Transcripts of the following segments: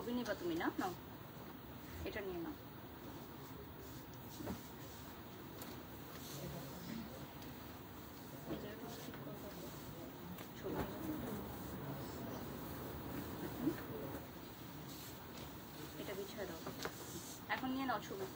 ছবি নিবা তুমি না? নাও এটা নিয়ে নাও। এটা বিছিয়ে দাও, এখন নিয়ে নাও ছবি।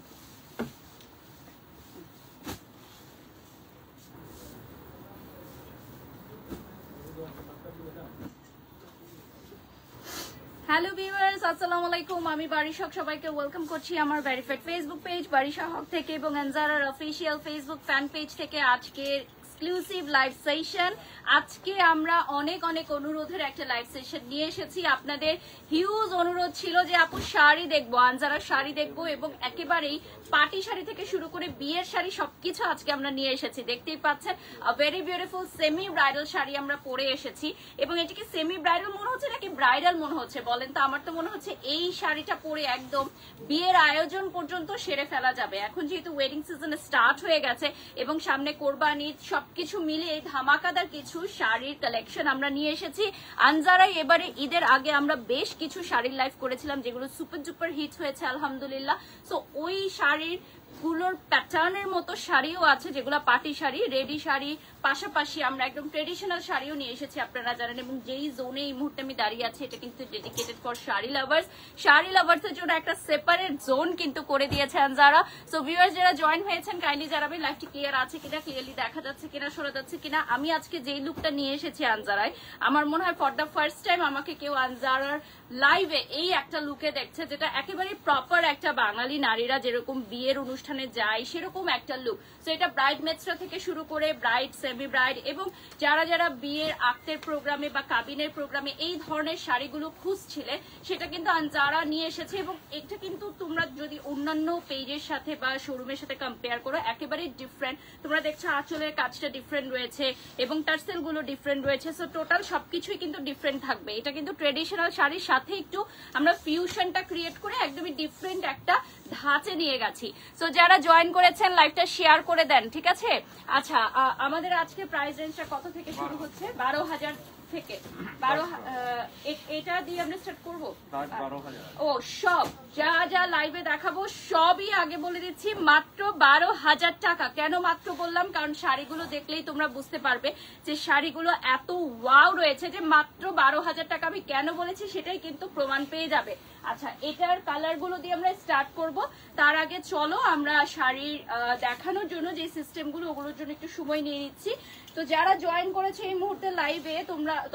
হ্যালো ভিউয়ার্স, আসসালামু আলাইকুম। আমি বারিশা হক, সবাইকে ওয়েলকাম করছি আমার ভেরিফাইড ফেসবুক পেজ বারিশা হক থেকে এবং আনজারার অফিসিয়াল ফেসবুক ফ্যান পেজ থেকে আজকের এক্সক্লুসিভ লাইভ সেশন। আজকে আমরা অনেক অনেক অনুরোধের একটা লাইভ সেশন নিয়ে এসেছি। আপনাদের হিউজ অনুরোধ ছিল যে আপু শাড়ি দেখবো, আনজারার শাড়ি দেখবো, এবং একেবারেই পার্টি শাড়ি থেকে শুরু করে বিয়ের শাড়ি সবকিছু আজকে আমরা নিয়ে এসেছি। দেখতেই পাচ্ছেন very beautiful semi bridal sari আমরা পরে এসেছি। এবং এটিকে সেমি ব্রাইডাল মনে হচ্ছে নাকি ব্রাইডাল মনে হচ্ছে বলেন তো? আমার তো মনে হচ্ছে এই শাড়িটা পরে একদম বিয়ের আয়োজন পর্যন্ত সেরে ফেলা যাবে। এখন যেহেতু ওয়েডিং সিজন স্টার্ট হয়ে গেছে এবং সামনে কোরবানি, সবকিছু মিলিয়ে ধামাকাদার কিছু শাড়ির কালেকশন আমরা নিয়ে এসেছি। আনজারাই এবারে ঈদের আগে আমরা বেশ কিছু শাড়ির লাইভ করেছিলাম যেগুলো সুপার ডুপার হিট হয়েছে আলহামদুলিল্লাহ। সো ওই শাড়ির গুলোর প্যাটার্নের মতো শাড়িও আছে যেগুলো পার্টি শাড়ি, রেডি শাড়ি, পাশাপাশি আমরা একদম ট্রেডিশনাল শাড়িও নিয়ে এসেছি আপনারা জানেন। এবং যেই জোনে এই মুহূর্তে আমি দাঁড়িয়ে আছি এটা কিন্তু dedicated for sari lovers. Sari lovers এর জন্য একটা সেপারেট জোন কিন্তু করে দিয়েছেন যারা। সো ভিউয়ার্স যারা জয়েন হয়েছেন কাইন্ডলি জানাবেন লাইভটি ক্লিয়ার আছে কিনা, ক্লিয়ারলি দেখা যাচ্ছে কিনা, শোনা যাচ্ছে কিনা। আমি আজকে যেই লুকটা নিয়ে এসেছি আনজারায়, আমার মনে হয় ফর দ্য ফার্স্ট টাইম আমাকে কেউ আনজারার লাইভে এই একটা লুকে দেখছে, যেটা একেবারে প্রপার একটা বাঙালি নারীরা যেরকম বিয়ের অনুষ্ঠানে যায় সেরকম একটা লুক। সো এটা ব্রাইড মেটসরা থেকে শুরু করে ব্রাইড, সেমি ব্রাইড এবং যারা যারা বিয়ের আক্তের প্রোগ্রামে বা কাবিনের প্রোগ্রামে এই ধরনের শাড়িগুলো খুঁজছিলে সেটা কিন্তু আনজারা নিয়ে এসেছে। এবং এটা কিন্তু তোমরা যদি অন্যান্য পেজের সাথে বা শোরুমের সাথে কম্পেয়ার করো একেবারে ডিফারেন্ট। তোমরা দেখছো আঁচলের কাজটা ডিফারেন্ট রয়েছে এবং টার্সেল গুলো ডিফারেন্ট রয়েছে। সো টোটাল সবকিছুই কিন্তু ডিফারেন্ট থাকবে। এটা কিন্তু ট্রেডিশনাল শাড়ির সাথে একটু আমরা ফিউশনটা ক্রিয়েট করে একদমই ডিফারেন্ট একটা ধাঁচে নিয়ে গেছি। সো যারা জয়েন করেছেন লাইভটা শেয়ার করে দেন, ঠিক আছে? আচ্ছা, আমাদের আজকে প্রাইস রেঞ্জটা কত থেকে শুরু হচ্ছে? 12,000 থেকে 12। এটা দিয়ে আমরা স্টার্ট করবো। ও সব যা যা লাইভে দেখাবো সবই আগে বলে দিচ্ছি মাত্র 12,000 টাকা। কেন মাত্র বললাম? কারণ শাড়িগুলো দেখলেই তোমরা বুঝতে পারবে যে শাড়িগুলো এত ওয়াও রয়েছে যে মাত্র 12,000 টাকা। আমি কেন বলেছি সেটাই কিন্তু প্রমাণ পেয়ে যাবে। আচ্ছা, এটার কালার গুলো দিয়ে আমরা স্টার্ট করব। তার আগে চলো আমরা শাড়ির দেখানোর জন্য যে সিস্টেম গুলো ওগুলোর জন্য একটু সময় নিয়ে নিচ্ছি। তো যারা জয়েন করেছে এই মুহূর্তে লাইভে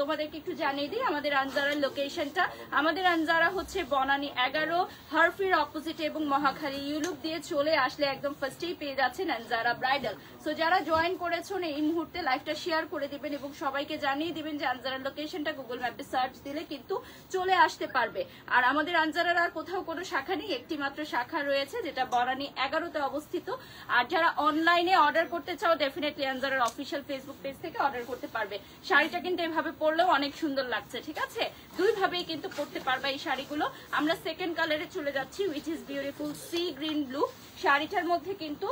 তোমাদেরকে একটু জানিয়ে দিই আমাদের আনজারার লোকেশনটা। আমাদের আনজারা হচ্ছে বনানী 11 হারফির অপোজিটে এবং মহাখালী। ইউলুক দিয়ে চলে আসলে একদম ফার্স্টেই পেয়ে যাচ্ছেন আনজারা ব্রাইডাল। সো যারা জয়েন করেছেন এই মুহূর্তে লাইভটা শেয়ার করে দিবেন এবং সবাইকে জানিয়ে দিবেন যে আনজারার লোকেশনটা গুগল ম্যাপে সার্চ দিলে কিন্তু চলে আসতে পারবে। আর আমাদের আনজারার আর কোথাও কোনো শাখা নেই, একটি মাত্র শাখা রয়েছে যেটা বনানী 11তে অবস্থিত। আর যারা অনলাইনে অর্ডার করতে চাও ডেফিনেটলি আনজারার অফিসিয়াল ফেসবুক পেজ থেকে অর্ডার করতে পারবে। শাড়িটা কিন্তু এভাবে পরলেও অনেক সুন্দর লাগছে, ঠিক আছে? দুই ভাবেই কিন্তু পরতে পারবে এই শাড়িগুলো। আমরা সেকেন্ড কালারে চলে যাচ্ছি, which is beautiful sea green blue. শাড়িটার মধ্যে কিন্তু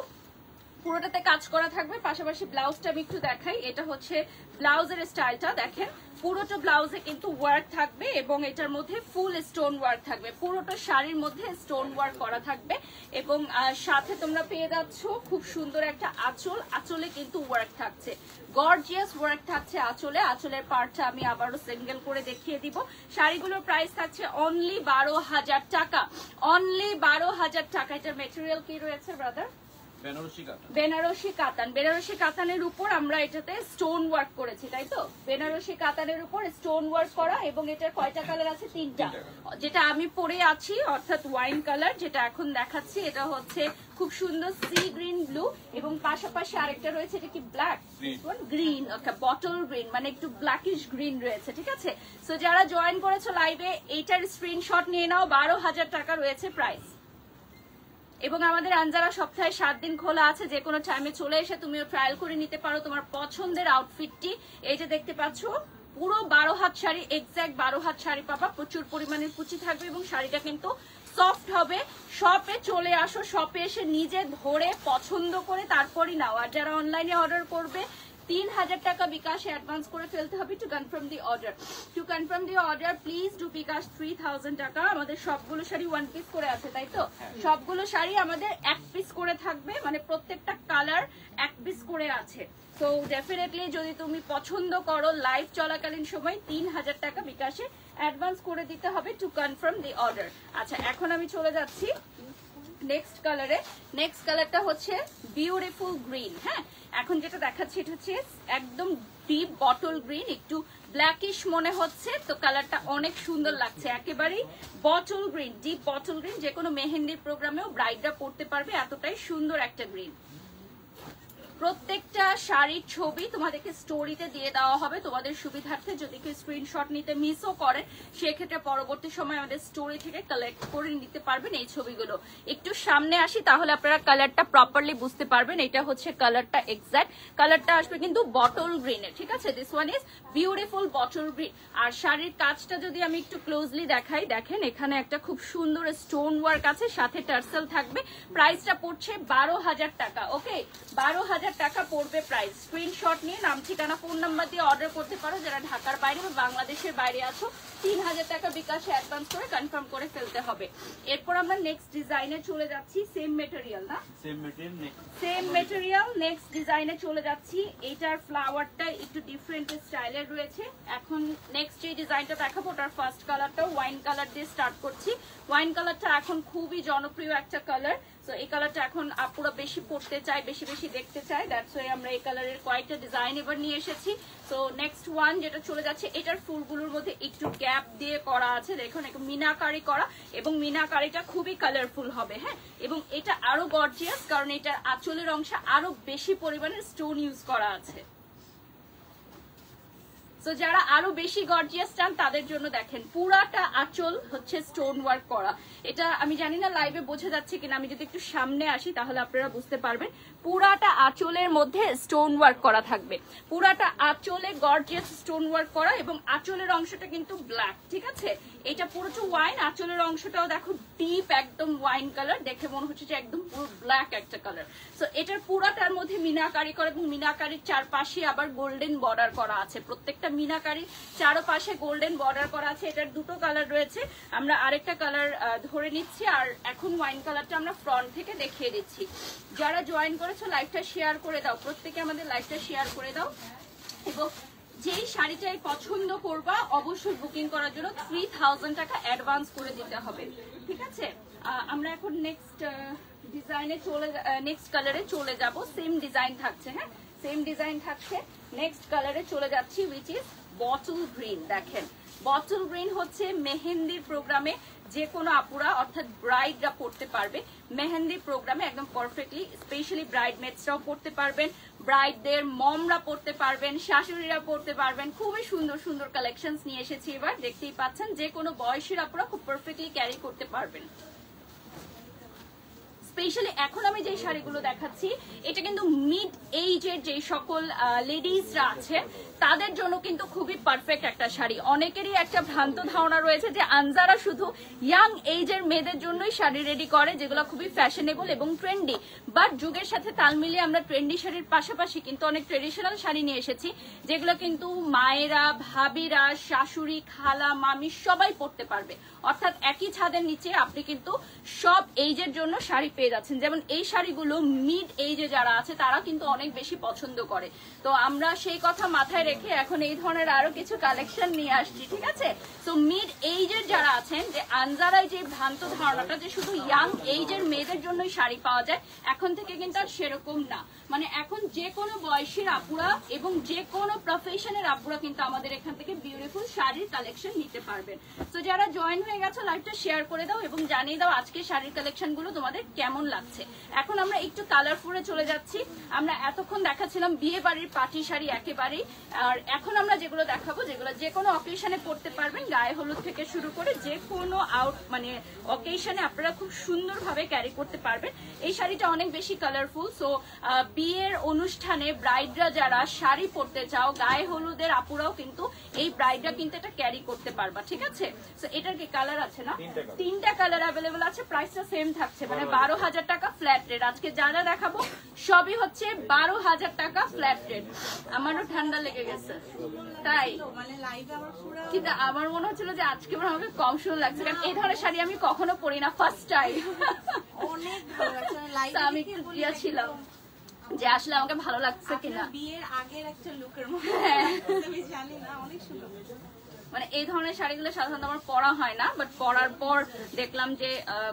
পুরোটাতে কাজ করা থাকবে, পাশাপাশি ব্লাউজটা আমি একটু দেখাই। এটা হচ্ছে ব্লাউজের স্টাইলটা, দেখেন পুরোটা ব্লাউজে কিন্তু ওয়ার্ক থাকবে এবং এটার মধ্যে ফুল স্টোন ওয়ার্ক থাকবে। পুরোটা শাড়ির মধ্যে স্টোন ওয়ার্ক করা থাকবে এবং সাথে তোমরা পেয়ে যাচ্ছ খুব সুন্দর একটা আঁচল। আঁচলে কিন্তু ওয়ার্ক থাকছে, গর্জিয়াস ওয়ার্ক থাকছে আঁচলে। আঁচলের পার্টটা আমি আবারও সিঙ্গেল করে দেখিয়ে দিব। শাড়িগুলোর প্রাইস থাকছে অনলি 12,000 টাকা, অনলি 12,000 টাকা। এটার মেটেরিয়াল কি রয়েছে ব্রাদার? বেনারসি কাতান। বেনারসি কাতানের উপর আমরা এটাতে স্টোন ওয়ার্ক করেছি, তাই তো? বেনারসি কাতানের উপর স্টোন ওয়ার্ক করা এবং এটার কয়টা কালার আছে? 3টা। যেটা আমি পরে আছি অর্থাৎ ওয়াইন কালার, যেটা এখন দেখাচ্ছি এটা হচ্ছে খুব সুন্দর সি গ্রিন ব্লু এবং পাশাপাশি আরেকটা রয়েছে এটা কি ব্ল্যাক গ্রিন, ওকে বটল গ্রিন, মানে একটু ব্ল্যাকিশ গ্রিন রয়েছে, ঠিক আছে? সো যারা জয়েন করেছো লাইভে এইটার স্ক্রিনশট নিয়ে নাও। 12,000 টাকা রয়েছে প্রাইস। এবং আমাদের আনজারা সপ্তাহে 7 দিন খোলা আছে, যে কোনো টাইমে চলে এসে তুমিও ট্রায়াল করে নিতে পারো তোমার পছন্দের আউটফিটটি। এই যে দেখতে পাচ্ছ পুরো 12 হাত শাড়ি, এক্স্যাক্ট 12 হাত শাড়ি পাবা। প্রচুর পরিমাণের কুচি থাকবে এবং শাড়িটা কিন্তু সফট হবে। শপে চলে আসো, শপে এসে নিজে ধরে পছন্দ করে তারপরই নাও। আর যারা অনলাইনে অর্ডার করবে 3000 টাকা বিকাশে অ্যাডভান্স করে ফেলতে হবে to confirm the order. To confirm the order please do bKash 3000 টাকা। আমাদের সবগুলো শাড়ি 1 পিস করে আছে, তাই তো? সবগুলো শাড়ি আমাদের 1 পিস করে থাকবে, মানে প্রত্যেকটা কালার 1 পিস করে আছে। সো ডেফিনেটলি যদি তুমি পছন্দ করো লাইভ চলাকালীন সময় 3000 টাকা বিকাশে অ্যাডভান্স করে দিতে হবে টু কনফার্ম দি অর্ডার। আচ্ছা, এখন আমি চলে যাচ্ছি নেক্সট কালারে। নেক্সট কালারটা হচ্ছে বিউটিফুল গ্রিন। হ্যাঁ, এখন যেটা দেখাচ্ছি এটা হচ্ছে একদম ডিপ বটল গ্রিন, একটু ব্ল্যাকিশ মনে হচ্ছে, তো কালারটা অনেক সুন্দর লাগছে। একেবারেই bottle green, deep bottle green, যে কোনো মেহেন্দির প্রোগ্রামেও ব্রাইডরা পরতে পারবে, এতটাই সুন্দর একটা গ্রিন। প্রত্যেকটা শাড়ির ছবি তোমাদেরকে স্টোরিতে দিয়ে দেওয়া হবে তোমাদের সুবিধার্থে। যদি কেউ স্ক্রিনশট নিতে মিসও করেন সেক্ষেত্রে পরবর্তী সময় আমাদের স্টোরি থেকে কালেক্ট করে নিতে পারবেন এই ছবিগুলো। একটু সামনে আসি তাহলে আপনারা কালারটা প্রপারলি বুঝতে পারবেন। এটা হচ্ছে কালারটা, এক্সাক্ট কালারটা আসবে কিন্তু বটল গ্রিনের, ঠিক আছে? This one is beautiful bottle green. আর শাড়ির কাজটা যদি আমি একটু ক্লোজলি দেখাই, দেখেন এখানে একটা খুব সুন্দর স্টোন ওয়ার্ক আছে, সাথে টার্সেল থাকবে। প্রাইসটা পড়ছে 12,000 টাকা। ওকে, 12,000 টাকা পড়বে প্রাইস। স্ক্রিনশট নিয়ে নাম, ঠিকানা, ফোন নাম্বার দিয়ে অর্ডার করতে পারো। যারা ঢাকার বাইরে বা বাংলাদেশের বাইরে আছো 3000 টাকা বিকাশে অ্যাডভান্স করে কনফার্ম করে ফেলতে হবে। এরপর আমরা নেক্সট ডিজাইনে চলে যাচ্ছি। সেম মেটেরিয়াল না, সেম মেটেরিয়াল নেক্সট ডিজাইনে চলে যাচ্ছি। এটার ফ্লাওয়ারটা একটু ডিফারেন্ট স্টাইলের রয়েছে। এখন নেক্সট যে ডিজাইনটা দেখাবো ওটার ফার্স্ট কালারটা ওয়াইন কালার দিয়ে স্টার্ট করছি। ওয়াইন কালারটা এখন খুবই জনপ্রিয় একটা কালার। সো এই কালারটা এখন আপুরা বেশি পড়তে চায়, বেশি বেশি দেখতে চায়, দ্যাটস ওয়াই আমরা এই কালারের কয়েকটা ডিজাইন এবার নিয়ে এসেছি। সো নেক্সট ওয়ান যেটা চলে যাচ্ছে, এটার ফুলগুলোর মধ্যে একটু গ্যাপ দিয়ে করা আছে, দেখুন একটু মিনাকারি করা, এবং মিনাকারিটা খুবই কালারফুল হবে। হ্যাঁ, এবং এটা আরো গর্জিয়াস কারণ এটার আঁচলের অংশে আরো বেশি পরিমাণে স্টোন ইউজ করা আছে। তো যারা আরো বেশি গর্জিয়াস চান তাদের জন্য দেখেন পুরাটা আঁচল হচ্ছে স্টোন ওয়ার্ক করা। এটা আমি জানি না লাইভে বোঝা যাচ্ছে কিনা, আমি যদি একটু সামনে আসি তাহলে আপনারা বুঝতে পারবেন। পুরাটা আঁচলের মধ্যে স্টোন ওয়ার্ক করা থাকবে, পুরাটা আঁচলে গর্জিয়াস স্টোন ওয়ার্ক করা, এবং আঁচলের অংশটা কিন্তু ব্ল্যাক, ঠিক আছে? এটা পুরোটা ওয়াইন, আঁচলের অংশটাও দেখো ডিপ একদম ওয়াইন কালার, দেখে মনে হচ্ছে যে একদম পুরো ব্ল্যাক একটা কালার। সো এটার পুরাটার মধ্যে মিনাকারি করা, এবং মিনাকারির চারপাশে আবার গোল্ডেন বর্ডার করা আছে। প্রত্যেকটা মিনাকারি চারপাশে গোল্ডেন বর্ডার করা আছে। এটার দুটো কালার রয়েছে, আমরা আরেকটা কালার ধরে নিচ্ছি, আর এখন ওয়াইন কালারটা আমরা ফ্রন্ট থেকে দেখিয়ে দিচ্ছি। যারা জয়েন করেছো লাইভটা শেয়ার করে দাও, প্রত্যেকে আমাদের লাইভটা শেয়ার করে দাও, এবং যেই শাড়িটাই পছন্দ করবা অবশ্যই বুকিং করার জন্য 3000 টাকা অ্যাডভান্স করে দিতে হবে, ঠিক আছে? আমরা এখন নেক্সট ডিজাইনে নেক্সট কালারে চলে যাব। সেম ডিজাইন থাকছে, হ্যাঁ সেম ডিজাইন থাকছে। নেক্সট কালারে চলে যাচ্ছি উইচ ইজ বটল গ্রিন। দেখেন বটল গ্রিন হচ্ছে মেহেন্দির প্রোগ্রামে যে কোনো আপুরা অর্থাৎ ব্রাইডরা পড়তে পারবে। মেহেন্দির প্রোগ্রামে একদম পারফেক্টলি, স্পেশালি ব্রাইড মেটসরাও পড়তে পারবেন, ব্রাইডদের মমরা পড়তে পারবেন, শাশুড়িরা পড়তে পারবেন। খুবই সুন্দর সুন্দর কালেকশনস নিয়ে এসেছি এবার, দেখতেই পাচ্ছেন। যে কোনো বয়সের আপুরা খুব পারফেক্টলি ক্যারি করতে পারবেন। স্পেশালি এখন আমি যে শাড়িগুলো দেখাচ্ছি এটা কিন্তু মিড এইজের যে সকল লেডিজরা আছে তাদের জন্য কিন্তু খুবই পারফেক্ট একটা শাড়ি। অনেকেরই একটা ভ্রান্ত ধারণা রয়েছে যে আনজারা শুধু ইয়াং এইজের মেয়েদের জন্যই শাড়ি রেডি করে, যেগুলো খুবই ফ্যাশনেবল এবং ট্রেন্ডি। বাট যুগের সাথে তাল মিলিয়ে আমরা ট্রেন্ডি শাড়ির পাশাপাশি কিন্তু অনেক ট্রেডিশনাল শাড়ি নিয়ে এসেছি, যেগুলো কিন্তু মায়েরা, ভাবিরা, শাশুড়ি, খালা, মামি সবাই পরতে পারবে। অর্থাৎ একই ছাদের নিচে আপনি কিন্তু সব এইজের জন্য শাড়ি পেয়ে যাচ্ছেন। যেমন এই শাড়িগুলো মিড এইজে যারা আছে তারা কিন্তু অনেক বেশি পছন্দ করে। তো আমরা সেই কথা মাথায় রেখে এখন এই ধরনের আরো কিছু কালেকশন নিয়ে আসছি, ঠিক আছে? তো মিড এইজের যারা আছেন, যে আনজারায় যে ভ্রান্ত ধারণাটা যে শুধু ইয়াং এইজের মেয়েদের জন্যই শাড়ি পাওয়া যায়, এখন থেকে কিন্তু আর সেরকম না। মানে এখন যে কোনো বয়সের আপুরা এবং যে কোনো প্রফেশনের আপুরা কিন্তু আমাদের এখান থেকে বিউটিফুল শাড়ির কালেকশন নিতে পারবেন। তো যারা জয়েন হয়ে গেছে লাইভটা শেয়ার করে দাও এবং জানিয়ে দাও আজকে শাড়ির কালেকশন গুলো তোমাদের কেমন লাগছে। এখন আমরা একটু কালারফুলে চলে যাচ্ছি। আমরা এতক্ষণ দেখাচ্ছিলাম বিয়ে বাড়ির পার্টি শাড়ি, একেবারেই আর এখন আমরা যেগুলো দেখাবো, যেগুলো যে কোনো অকেশনে পড়তে পারবেন, গায়ে হলুদ থেকে শুরু করে যে কোনো মানে অকেশনে আপনারা খুব সুন্দরভাবে ক্যারি করতে পারবেন। এই শাড়িটা অনেক বেশি কালারফুল। সো বিয়ের অনুষ্ঠানে ব্রাইডরা যারা শাড়ি পরতে চাও, গায়ে হলুদের আপুরাও কিন্তু এই ব্রাইডরা কিন্তু এটা ক্যারি করতে পারবা, ঠিক আছে? সো এটার কি কালার আছে না? 3টা কালার অ্যাভেলেবল আছে। প্রাইসটা সেম থাকছে, মানে 12,000 টাকা ফ্ল্যাট রেট। আজকে যা দেখাবো সবই হচ্ছে 12,000 টাকা ফ্ল্যাট রেট। আমারও ঠান্ডা লেগে গেছে তাই, কিন্তু আমার মনে হচ্ছিল যে আজকে আমাকে কম সুন্দর লাগছে, কারণ এই ধরনের শাড়ি আমি কখনো পরি না, ফার্স্ট টাইম। আমি ছিলাম যে আসলে আমাকে ভালো লাগছে কিনা। বিয়ের আগের একটা লুকের মধ্যে জানি না, অনেক সুন্দর। মানে এই ধরনের শাড়িগুলো সাধারণত আমার পরা হয় না, বাট পরার পর দেখলাম যে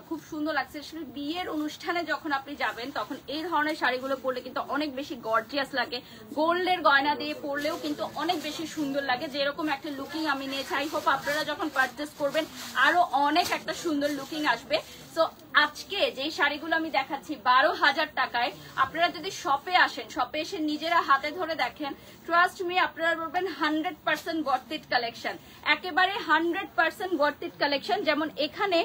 খুব সুন্দর লাগছে। বিয়ের অনুষ্ঠানে যখন আপনি যাবেন তখন এই ধরনের শাড়িগুলো পরলে কিন্তু অনেক বেশি গর্জিয়াস লাগে। গোল্ডের গয়না দিয়ে পরলেও কিন্তু অনেক বেশি সুন্দর লাগে। যেরকম একটা লুকিং আমি নিয়েছি, আই হোপ আপনারা যখন পারচেস করবেন আরো অনেক একটা সুন্দর লুকিং আসবে। সো আজকে যে শাড়িগুলো আমি দেখাচ্ছি 12,000 টাকায়, আপনারা যদি শপে আসেন, শপে এসে নিজেরা হাতে ধরে দেখেন, ট্রাস্ট মি আপনারা বলবেন 100% ওয়ার্থ ইট কালেকশন, একেবারে 100% ওয়ার্থ ইট কালেকশন। যেমন এখানে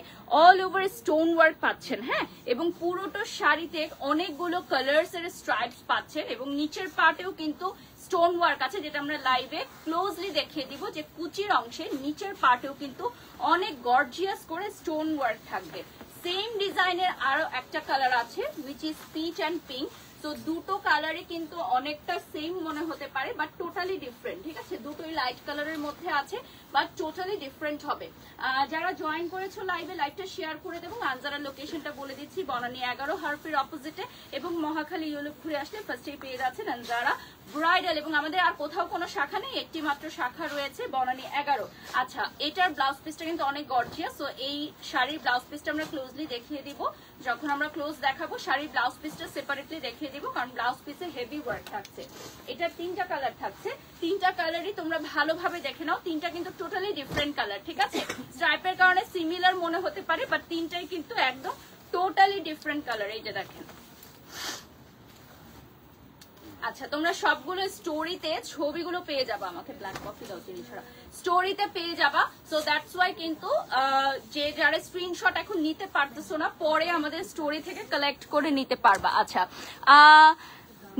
অল ওভার স্টোন ওয়ার্ক পাচ্ছেন, হ্যাঁ, এবং পুরোটো শাড়িতে অনেকগুলো কালার্স এর স্ট্রাইপস পাচ্ছেন, এবং নিচের পার্টেও কিন্তু স্টোন ওয়ার্ক আছে, যেটা আমরা লাইভে ক্লোজলি দেখিয়ে দিব যে কুচির অংশে নিচের পার্টেও কিন্তু অনেক গর্জিয়াস করে স্টোন ওয়ার্ক থাকবে। সেম ডিজাইনের আরো একটা কালার আছে, which is peach and pink. তো দুটো কালারই কিন্তু অনেকটা সেম মনে হতে পারে, বাট টোটালি ডিফারেন্ট, ঠিক আছে? দুটোই লাইট কালারের মধ্যে আছে, বাট টোটালি ডিফারেন্ট হবে। যারা জয়েন করেছো লাইভে, লাইভটা শেয়ার করে দেবো। আনজারার লোকেশনটা বলে দিচ্ছি, বনানী 11 হারফির অপোজিটে, এবং মহাখালী ইউলুপ ঘুরে আসলে ফার্স্টেই পেয়ে যাচ্ছেন আনজারা ব্রাইডাল। এবং আমাদের আর কোথাও কোনো শাখা নেই, একটি মাত্র শাখা রয়েছে, বনানী 11। আচ্ছা, এটার ব্লাউজ পিসটা কিন্তু অনেক গর্জিয়াস। সো এই শাড়ির ব্লাউজ পিসটা আমরা ক্লোজলি দেখিয়ে দিব, যখন আমরা ক্লোজ দেখাবো শাড়ির ব্লাউজ পিসটা সেপারেটলি দেখিয়ে দিব, কারণ ব্লাউজ পিসে হেভি ওয়ার্ক থাকছে। এটা 3টা কালার থাকছে, 3টা কালারই তোমরা ভালোভাবে দেখে নাও। 3টা কিন্তু টোটালি ডিফারেন্ট কালার, ঠিক আছে? স্ট্রাইপের কারণে সিমিলার মনে হতে পারে, বাট 3টাই কিন্তু একদম টোটালি ডিফারেন্ট কালার। এই যে দেখেন। আচ্ছা, তোমরা সবগুলো স্টোরিতে ছবিগুলো পেয়ে যাবা, আমাকে ব্ল্যাক কফি দাও চিনি ছাড়া, স্টোরিতে পেয়ে যাবা। সো দ্যাটস ওয়াই কিন্তু যে যারা স্ক্রিনশট এখন নিতে পারতেছো না, পরে আমাদের স্টোরি থেকে কালেক্ট করে নিতে পারবা। আচ্ছা,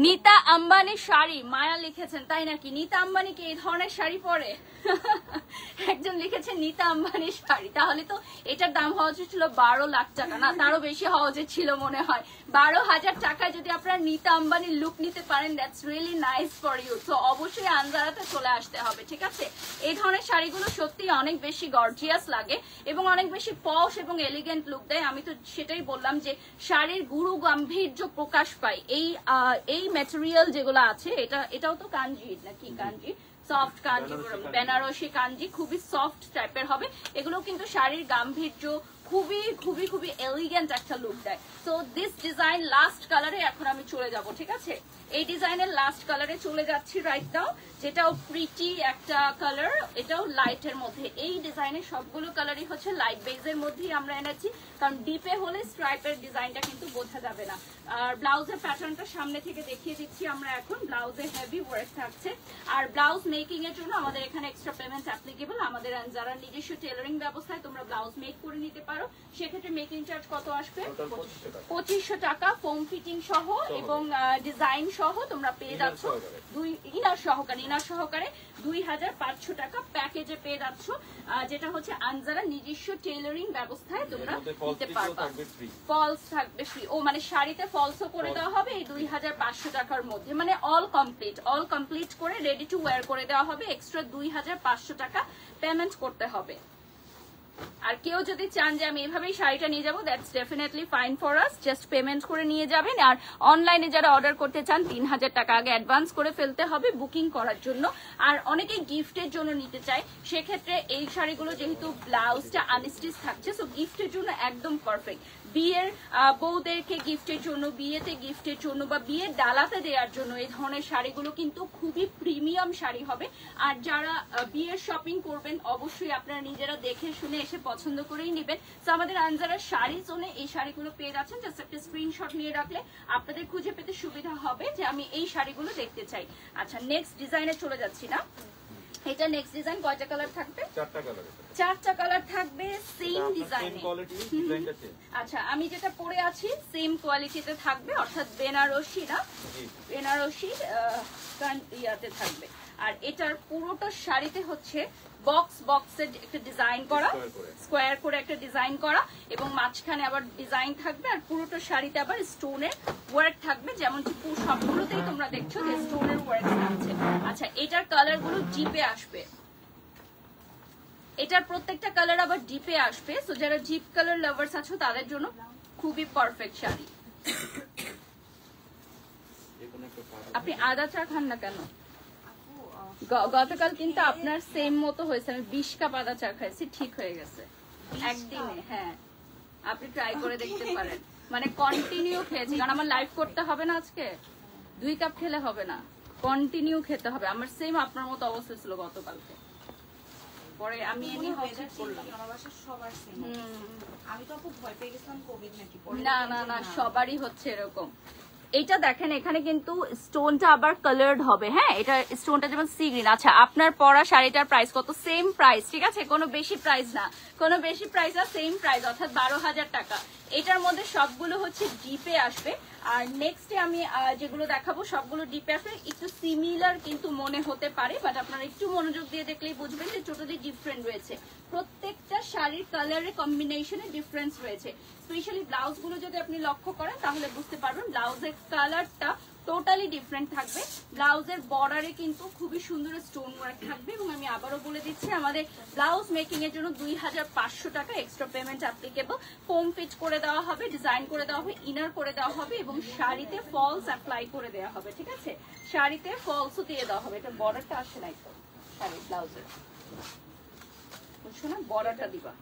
নীতা আম্বানির শাড়ি মায়া লিখেছেন, তাই নাকি? নীতা আম্বানি কি এই ধরনের শাড়ি পরে? একজন লিখেছে নীতা আম্বানির শাড়ি, তাহলে তো এটার দাম হওয়া উচিত ছিল 12 লাখ টাকা, না তারও বেশি হওয়া উচিত ছিল মনে হয়। 12,000 টাকায় যদি আপনারা নীতা আম্বানির লুক নিতে পারেন, that's really nice for you. তো অবশ্যই আনজারাতে চলে আসতে হবে, ঠিক আছে? এই ধরনের শাড়িগুলো সত্যি অনেক বেশি গর্জিয়াস লাগে এবং অনেক বেশি পশ এবং এলিগেন্ট লুক দেয়। আমি তো সেটাই বললাম যে শাড়ির গুরু গাম্ভীর্য প্রকাশ পায় এই ম্যাটেরিয়াল যেগুলো আছে। এটাও তো কাঞ্জি নাকি? কাঞ্জি, সফট কাঞ্জি, বেনারসি কাঞ্জি, খুবই সফট টাইপের হবে এগুলো, কিন্তু শাড়ির গাম্ভীর্য খুবই খুবই খুবই এলিগেন্ট একটা লুক দেয়। সো দিস ডিজাইন লাস্ট কালারে এখন আমি চলে যাব, ঠিক আছে? এই ডিজাইনের লাস্ট কালারে চলে যাচ্ছি রাইট নাও, যেটাও প্রিটি একটা কালার, এটাও লাইটের মধ্যে। এই ডিজাইনের সবগুলো কালারই হচ্ছে লাইট বেজের মধ্যেই আমরা এনেছি, কারণ ডিপে হলে স্ট্রাইপের ডিজাইনটা কিন্তু বোঝা যাবে না। আর ব্লাউজের প্যাটার্নটা সামনে থেকে দেখিয়ে দিচ্ছি আমরা এখন। ব্লাউজে হেভি ওয়ার্ক থাকছে, আর ব্লাউজ মেকিং এর জন্য আমাদের এখানে এক্সট্রা পেমেন্ট অ্যাপ্লিকেবল। আমাদের যারা নিজস্ব টেলারিং ব্যবস্থায় তোমরা ব্লাউজ মেক করে নিতে পারো, সেক্ষেত্রে মেকিং চার্জ কত আসবে? 2500 টাকা, ফোম ফিটিং সহ এবং ডিজাইন সহ তোমরা পেয়ে যাচ্ছ ইনার সহকারে 2500 টাকা প্যাকেজে পেয়ে যাচ্ছ, যেটা হচ্ছে আনজারা নিজস্ব টেলারিং ব্যবস্থায় তোমরা নিতে পারবা। ফলস থাকবে ফ্রি। ও মানে শাড়িতে ফলসও করে দেওয়া হবে এই 2500 টাকার মধ্যে, মানে অল কমপ্লিট করে রেডি টু ওয়্যার করে দেওয়া হবে। এক্সট্রা 2500 টাকা পেমেন্ট করতে হবে। আর কেউ যদি চান যে আমি এভাবেই শাড়িটা নিয়ে যাবো, that's definitely fine for us, just payment করে নিয়ে যাবেন। আর অনলাইনে যারা অর্ডার করতে চান 3000 টাকা আগে অ্যাডভান্স করে ফেলতে হবে বুকিং করার জন্য। আর অনেকেই গিফটের জন্য নিতে চায়, সেক্ষেত্রে এই শাড়িগুলো যেহেতু ব্লাউজটা আনস্টিচ থাকছে, সো গিফটের জন্য একদম পারফেক্ট। বিয়ের বউদেরকে গিফটের জন্য, বিয়েতে গিফটের জন্য বা বিয়ের ডালাতে দেওয়ার জন্য এই ধরনের শাড়িগুলো কিন্তু খুবই প্রিমিয়াম শাড়ি হবে। আর যারা বিয়ের শপিং করবেন অবশ্যই আপনারা নিজেরা দেখে শুনে এসে পছন্দ করেই নেবেন। তো আমাদের আনজারা শাড়ি জোনে এই শাড়িগুলো পেয়ে যাচ্ছেন, জাস্ট একটা স্ক্রিনশট নিয়ে রাখলে আপনাদের খুঁজে পেতে সুবিধা হবে যে আমি এই শাড়িগুলো দেখতে চাই। আচ্ছা, নেক্সট ডিজাইনে চলে যাচ্ছি না, এটা নেক্সট ডিজাইন কয়টা কালার থাকবে? 4টা কালার। 4টা কালার থাকবে সেম ডিজাইনে। আচ্ছা, আমি যেটা পরে আছি সেম কোয়ালিটিতে থাকবে, অর্থাৎ বেনারসি না, বেনারসি ইয়াতে থাকবে। আর এটার পুরোটা শাড়িতে হচ্ছে বক্সের একটা ডিজাইন করা, স্কোয়ার করে একটা ডিজাইন করা, এবং মাঝখানে আবার ডিজাইন থাকবে। আর পুরোটা শাড়িতে আবার স্টোনের ওয়ার্ক থাকবে, যেমন সবগুলোতেই তোমরা দেখছো যে স্টোনের ওয়ার্ক থাকছে। আচ্ছা, এটার কালার গুলো ডিপে আসবে, এটার প্রত্যেকটা কালার আবার ডিপে আসবে। সো যারা ডিপ কালার লাভার্স আছো তাদের জন্য খুবই পারফেক্ট শাড়ি। আপনি আদা চা খান না কেন? গতকাল কিন্তু আপনার সেম মতো হয়েছে, আমি 20 কাপ আদা চা খাইছি, ঠিক হয়ে গেছে একদিনে। হ্যাঁ, আপনি ট্রাই করে দেখতে পারেন, মানে কন্টিনিউ খেয়েছি, কারণ আমার লাইভ করতে হবে না আজকে, 2 কাপ খেলে হবে না, কন্টিনিউ খেতে হবে। আমার সেম আপনার মতো অবস্থা ছিল গতকালকে, পরে আমি এনে ঠিক করলাম। আমার বাসার সবার সেম। আমি তো খুব ভয় পেয়ে গেছিলাম কোভিড নাকি। না না না, সবারই হচ্ছে এরকম। এইটা দেখেন এখানে কিন্তু স্টোনটা আবার কালার্ড হবে। হ্যাঁ, এটা স্টোনটা যেমন সি গ্রিন। আচ্ছা, আপনার পরা শাড়িটার প্রাইস কত? সেম প্রাইস, ঠিক আছে, কোনো বেশি প্রাইস না, কোনো বেশি প্রাইস না, সেম প্রাইস, অর্থাৎ 12,000 টাকা। এটার মধ্যে সবগুলো হচ্ছে ডিপে আসবে। আর নেক্সটে আমি যেগুলো দেখাবো সবগুলো ডিপে আসবে, একটু সিমিলার কিন্তু মনে হতে পারে, বাট আপনারা একটু মনোযোগ দিয়ে দেখলেই বুঝবেন যে টোটালি ডিফারেন্ট রয়েছে। প্রত্যেকটা শাড়ির কালারের কম্বিনেশনে ডিফারেন্স রয়েছে। স্পেশালি ব্লাউজ গুলো যদি আপনি লক্ষ্য করেন তাহলে বুঝতে পারবেন ব্লাউজের কালারটা টোটালি ডিফারেন্ট থাকবে। ব্লাউজের বর্ডারে কিন্তু খুবই সুন্দর স্টোন ওয়ার্ক থাকবে। এবং আমি আবারও বলে দিচ্ছি, আমাদের ব্লাউজ মেকিং এর জন্য 2500 টাকা extra payment applicable. Foam fit করে দেওয়া হবে, ডিজাইন করে দেওয়া হবে, ইনার করে দেওয়া হবে, এবং শাড়িতে ফলস অ্যাপ্লাই করে দেওয়া হবে, ঠিক আছে, শাড়িতে ফলসও দিয়ে দেওয়া হবে। এটা বর্ডারটা আসে নাই তো শাড়ির ব্লাউজের, বুঝছো না, বর্ডারটা দিবা,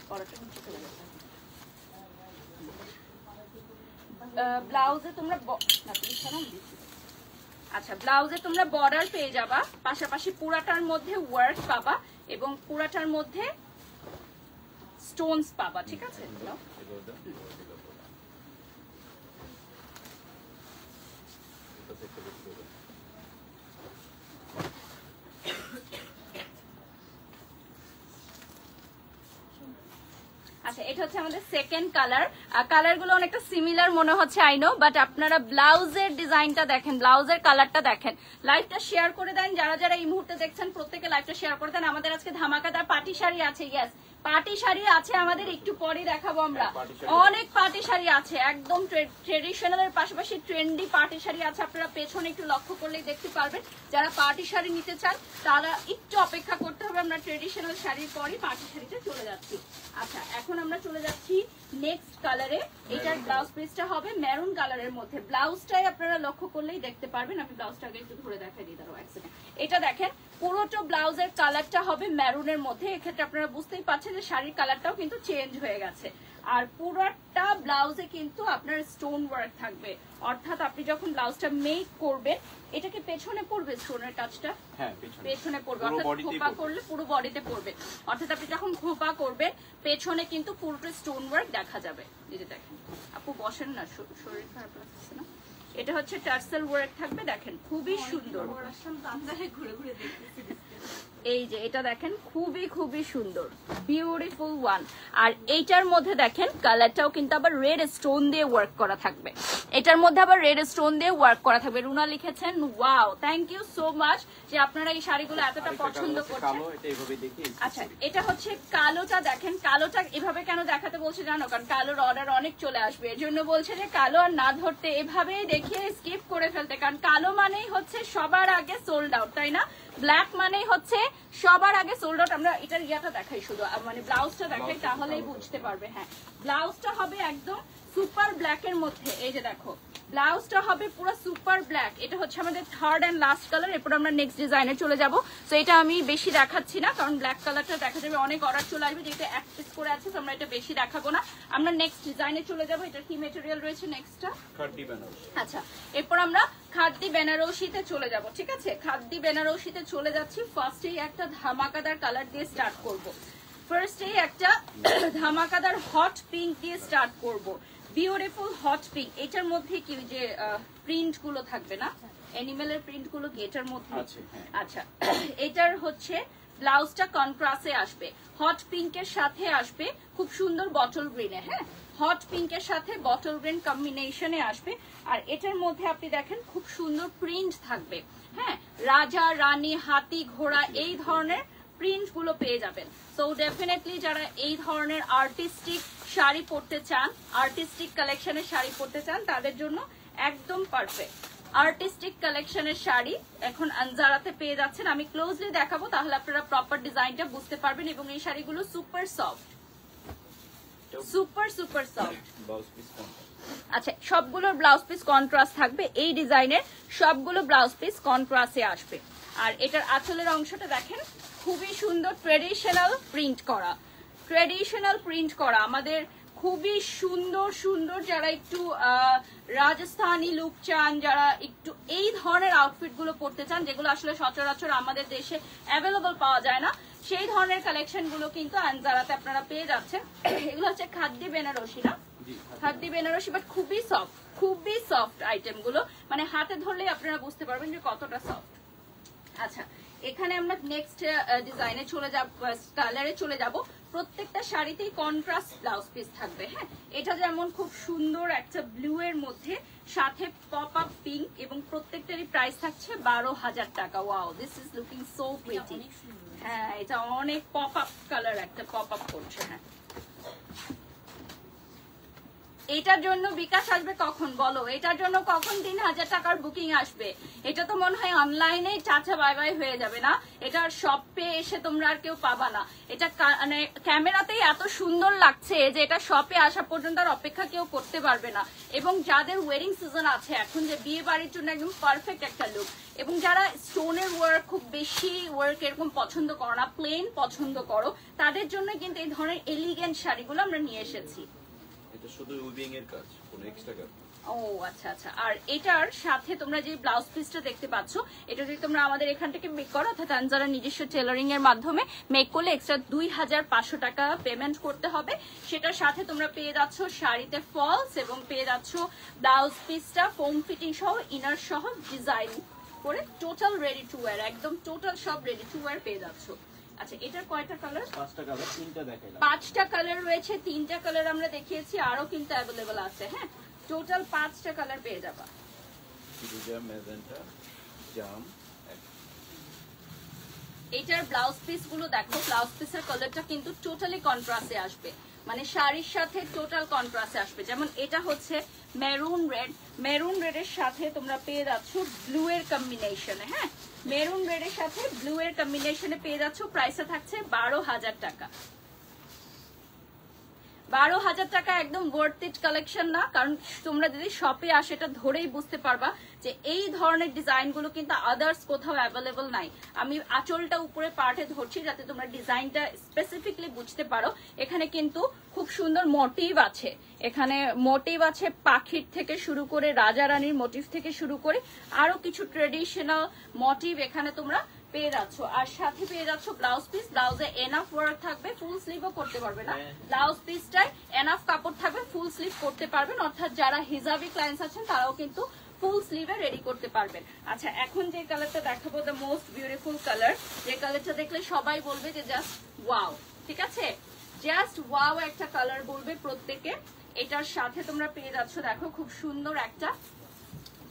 বর্ডারটা নিচে চলে যাবে। ব্লাউজে তোমরা আচ্ছা, ব্লাউজে তোমরা বর্ডার পেয়ে যাবা, পাশাপাশি পুরাটার মধ্যে ওয়ার্ক পাবা এবং পুরাটার মধ্যে স্টোনস পাবা, ঠিক আছে। আচ্ছা, এটা হচ্ছে আমাদের সেকেন্ড কালার। কালার গুলো অনেকটা সিমিলার মনে হচ্ছে আই নো, বাট আপনারা ব্লাউজের ডিজাইনটা দেখেন, ব্লাউজের কালারটা দেখেন। লাইভটা শেয়ার করে দেন, যারা যারা এই মুহূর্তে দেখছেন প্রত্যেকে লাইভটা শেয়ার করে দেন। আমাদের আজকে ধামাকাদার পার্টি শাড়ি আছে, ইয়েস পার্টি শাড়ি আছে আমাদের, একটু পরে দেখাবো আমরা। অনেক পার্টি শাড়ি আছে, একদম ট্রেডিশনালের পাশাপাশি ট্রেন্ডি পার্টি শাড়ি আছে। আপনারা পেছনে একটু লক্ষ্য করলেই দেখতে পারবেন। যারা পার্টি শাড়ি নিতে চান তারা একটু অপেক্ষা করতে হবে, আমরা ট্রেডিশনাল শাড়ির পরে পার্টি শাড়িতে চলে যাচ্ছি। আচ্ছা, এখন আমরা চলে যাচ্ছি নেক্সট কালারে। এটার ব্লাউজ পিসটা হবে মেরুন কালারের মধ্যে। ব্লাউজটাই আপনারা লক্ষ্য করলেই দেখতে পারবেন। আমি ব্লাউজটাকে একটু ধরে দেখাই দিই, দাঁড়াও এক সেকেন্ড। এটা দেখেন, পুরোটা ব্লাউজের কালারটা হবে মেরুনের মধ্যে। এক্ষেত্রে আপনারা বুঝতেই পারছেন যে শাড়ির কালারটাও কিন্তু চেঞ্জ হয়ে গেছে। আর পুরোটা ব্লাউজে কিন্তু আপনার স্টোন ওয়ার্ক থাকবে, অর্থাৎ আপনি যখন ব্লাউজটা মেক করবেন, এটাকে পেছনে পড়বে স্টোনের টাচটা, হ্যাঁ পেছনে পড়বে, অর্থাৎ খোপা করলে পুরো বডিতে পড়বে। অর্থাৎ আপনি যখন খোপা করবেন পেছনে কিন্তু পুরোটা স্টোন ওয়ার্ক দেখা যাবে। এই যে দেখেন, আপু বসেন না, শরীর খারাপ লাগছে না। এটা হচ্ছে টার্সেল ওয়ার্ক থাকবে, দেখেন খুবই সুন্দর। এই যে এটা দেখেন, খুবই খুবই সুন্দর, বিউটিফুল ওয়ান। আর এইটার মধ্যে দেখেন কালারটাও কিন্তু আবার রেড স্টোন দিয়ে ওয়ার্ক করা থাকবে। এটার মধ্যে আবার রেড স্টোন দিয়ে ওয়ার্ক করা থাকবে। রুনা লিখেছেন wow, thank you so much যে আপনারা এই শাড়িগুলো এতটা পছন্দ করছেন। আচ্ছা, এটা হচ্ছে কালোটা, দেখেন কালোটা এভাবে কেন দেখাতে বলছে জানো? কারণ কালোর অর্ডার অনেক চলে আসবে, এর জন্য বলছে যে কালো আর না ধরতে, এভাবেই দেখিয়ে স্কিপ করে ফেলতে। কারণ কালো মানেই হচ্ছে সবার আগে সোল্ড আউট, তাই না? ব্ল্যাক মানেই হচ্ছে সবার আগে সোল্ড আউট। আমরা এটার ইয়াটা দেখাই, শুধু মানে ব্লাউজটা দেখাই, তাহলেই বুঝতে পারবে। হ্যাঁ, ব্লাউজটা হবে একদম সুপার ব্ল্যাক এর মধ্যে। এই যে দেখো, ব্লাউজটা হবে পুরো সুপার ব্ল্যাক। এটা হচ্ছে আমাদের থার্ড এন্ড লাস্ট কালার। এরপর আমরা নেক্সট ডিজাইনে চলে যাব। তো এটা আমি বেশি দেখাচ্ছি না, কারণ ব্ল্যাক কালারটা দেখা যাবে অনেক অর্ডার চলে আসবে, যেটা এক পিস করে আছে, তো আমরা এটা বেশি দেখাবো না। আমরা নেক্সট ডিজাইনে চলে যাব। এটা কি মেটেরিয়াল রয়েছে নেক্সটটা? খাদ্দি বেনারসি। আচ্ছা, এরপর আমরা খাদ্দি বেনারসিতে চলে যাব। ঠিক আছে, খাদ্দি বেনারসিতে চলে যাচ্ছি। ফার্স্টেই একটা ধামাকাদার কালার দিয়ে স্টার্ট করব। ফার্স্টেই একটা ধামাকাদার হট পিঙ্ক দিয়ে স্টার্ট করব। Beautiful hot pink. এটার মধ্যে কি যে প্রিন্ট গুলো থাকবে না, অ্যানিমেলের প্রিন্ট গুলো কি এটার মধ্যে আছে? আচ্ছা, এটার হচ্ছে ব্লাউজটা কন্ট্রাস্টে আসবে, হট পিঙ্কের সাথে আসবে, খুব সুন্দর বটল গ্রিনে। হ্যাঁ, হট পিঙ্কের সাথে বটল গ্রিন কম্বিনেশনে আসবে। আর এটার মধ্যে আপনি দেখেন খুব সুন্দর প্রিন্ট থাকবে। হ্যাঁ, রাজা রানী হাতি ঘোড়া এই ধরনের প্রিন্ট গুলো পেয়ে যাবেন। সো ডেফিনেটলি যারা এই ধরনের আর্টিস্টিক শাড়ি পরতে চান, আর্টিস্টিক কালেকশনের শাড়ি পরতে চান, তাদের জন্য একদম পারফেক্ট। আর্টিস্টিক কালেকশনের শাড়ি এখন আনজারাতে পেয়ে যাচ্ছেন। আমি ক্লোজলি দেখাবো, তাহলে আপনারা প্রপার ডিজাইনটা বুঝতে পারবেন। এবং এই শাড়িগুলো super soft, super super soft. Blouse piece contrast. আচ্ছা, সবগুলো ব্লাউজ পিস কন্ট্রাস্ট থাকবে। এই ডিজাইনের সবগুলো ব্লাউজ পিস কন্ট্রাস্টে আসবে। আর এটার আঁচলের অংশটা দেখেন, খুবই সুন্দর ট্রেডিশনাল প্রিন্ট করা, ট্রেডিশনাল প্রিন্ট করা। আমাদের খুবই সুন্দর সুন্দর যারা একটু রাজস্থানী লুক চান, যারা একটু এই ধরনের আউটফিট গুলো পরতে চান, যেগুলো আসলে সচরাচর আমাদের দেশে অ্যাভেলেবল পাওয়া যায় না, সেই ধরনের কালেকশন গুলো কিন্তু আনজারাতে আপনারা পেয়ে যাচ্ছেন। এগুলো হচ্ছে খাদ্দি বেনারসি না, খাদ্দি বেনারসি, বাট খুবই সফট, খুবই সফট আইটেম গুলো, মানে হাতে ধরলেই আপনারা বুঝতে পারবেন যে কতটা সফট। আচ্ছা, এখানে আমরা নেক্সট ডিজাইনে চলে যাব, কালারে চলে যাব। প্রত্যেকটা শাড়িতেই কন্ট্রাস্ট ব্লাউজ পিস থাকবে। হ্যাঁ, এটা যেমন খুব সুন্দর একটা ব্লু এর মধ্যে সাথে পপ আপ পিঙ্ক, এবং প্রত্যেকটারই প্রাইস থাকছে 12,000 টাকা। Wow, this is looking so pretty. হ্যাঁ, এটা অনেক পপ আপ কালার, একটা পপ আপ করছে। হ্যাঁ, এটার জন্য বিকাশ আসবে কখন বলো? এটার জন্য কখন 3,000 টাকার বুকিং আসবে? এটা তো মনে হয় অনলাইনে চাচা বাই বাই হয়ে যাবে না, এটা শপে এসে তোমরা আর কেউ পাবা না। এটা মানে ক্যামেরাতেই এত সুন্দর লাগছে যে এটা শপে আসা পর্যন্ত আর অপেক্ষা কেউ করতে পারবে না। এবং যাদের ওয়েডিং সিজন আছে এখন, যে বিয়ে বাড়ির জন্য একদম পারফেক্ট একটা লুক, এবং যারা স্টোনের ওয়ার্ক, খুব বেশি ওয়ার্ক এরকম পছন্দ করো না, প্লেন পছন্দ করো, তাদের জন্য কিন্তু এই ধরনের এলিগেন্ট শাড়িগুলো আমরা নিয়ে এসেছি। এটা শুধু উইভিং এর কাজ, কোনো এক্সট্রা কাজ। ও আচ্ছা আচ্ছা। আর এটার সাথে তোমরা যে ব্লাউজ পিসটা দেখতে পাচ্ছ, এটা যদি তোমরা আমাদের এখান থেকে মেক করো, অর্থাৎ আনজারা নিজস্ব টেলারিং এর মাধ্যমে মেক করলে এক্সট্রা 2,500 টাকা পেমেন্ট করতে হবে। সেটার সাথে তোমরা পেয়ে যাচ্ছ শাড়িতে ফলস, এবং পেয়ে যাচ্ছ ব্লাউজ পিসটা ফোম ফিটিং সহ, ইনার সহ ডিজাইন করে টোটাল রেডি টু ওয়্যার, একদম টোটাল সব রেডি টু ওয়্যার পেয়ে যাচ্ছ। আচ্ছা, এটার কয়টা কালার? 5টা কালার, 3টা দেখাইলাম। 5টা কালার রয়েছে, 3টা কালার আমরা দেখিয়েছি, আরো কিন্তু অ্যাভেলেবল আছে। হ্যাঁ, টোটাল 5টা কালার পেয়ে যাবা। ফিরোজা, ম্যাজেন্টা, জাম। এইটার ব্লাউজ পিস গুলো দেখো, ব্লাউজ পিসের কালারটা কিন্তু টোটালি কন্ট্রাস্টে আসবে, মানে শাড়ির সাথে টোটাল কন্ট্রাস্টে আসবে। যেমন এটা হচ্ছে মেরুন রেড, মেরুন রেড এর সাথে তোমরা পেয়ে যাচ্ছ ব্লু এর কম্বিনেশনে। হ্যাঁ, মেরুন রেড এর সাথে ব্লু এর কম্বিনেশনে পেয়ে যাচ্ছ। প্রাইসে থাকছে 12,000 টাকা। 12,000 টাকা একদম ওয়ার্থ ইট কালেকশন না, কারণ তোমরা যদি শপে আসে এটা ধরেই বুঝতে পারবা যে এই ধরনের ডিজাইন গুলো কিন্তু আদার্স কোথাও অ্যাভেলেবল নাই। আমি আঁচলটা উপরে পার্টে ধরছি যাতে তোমরা ডিজাইনটা স্পেসিফিকলি বুঝতে পারো। এখানে কিন্তু খুব সুন্দর মোটিভ আছে, এখানে মোটিভ আছে পাখির থেকে শুরু করে রাজা রানীর মোটিভ থেকে শুরু করে আরো কিছু ট্রেডিশনাল মোটিভ এখানে তোমরা পেয়ে যাচ্ছ। আর সাথে পেয়ে যাচ্ছ ব্লাউজ পিস, ব্লাউজে এনাফ ওয়ার্ক থাকবে, ফুল স্লিভও করতে পারবে না, ব্লাউজ পিসটায় এনাফ কাপড় থাকবে, ফুল স্লিভ করতে পারবেন। অর্থাৎ যারা হিজাবি ক্লায়েন্টস আছেন তারাও কিন্তু ফুল স্লিভে রেডি করতে পারবেন। আচ্ছা, এখন যে কালারটা দেখাবো, দ্য মোস্ট বিউটিফুল কালার, যে কালারটা দেখলে সবাই বলবে যে জাস্ট ওয়াও। ঠিক আছে, জাস্ট ওয়াও একটা কালার বলবে প্রত্যেকে। এটার সাথে তোমরা পেয়ে যাচ্ছ, দেখো খুব সুন্দর একটা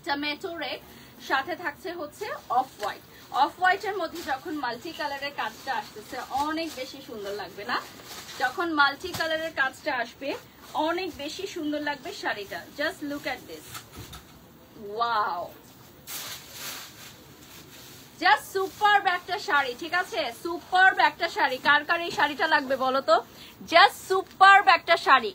টমেটো রেড, সাথে থাকছে হচ্ছে অফ হোয়াইট। অফ হোয়াইটের মধ্যে যখন মাল্টি কালারের কাজটা আসতেছে অনেক বেশি সুন্দর লাগবে না? যখন মাল্টি কালারের কাজটা আসবে অনেক বেশি সুন্দর লাগবে শাড়িটা। Just look at this, wow, just superb একটা শাড়ি। ঠিক আছে, সুপারব একটা শাড়ি। কার কার এই শাড়িটা লাগবে বলো তো? জাস্ট সুপারব একটা শাড়ি,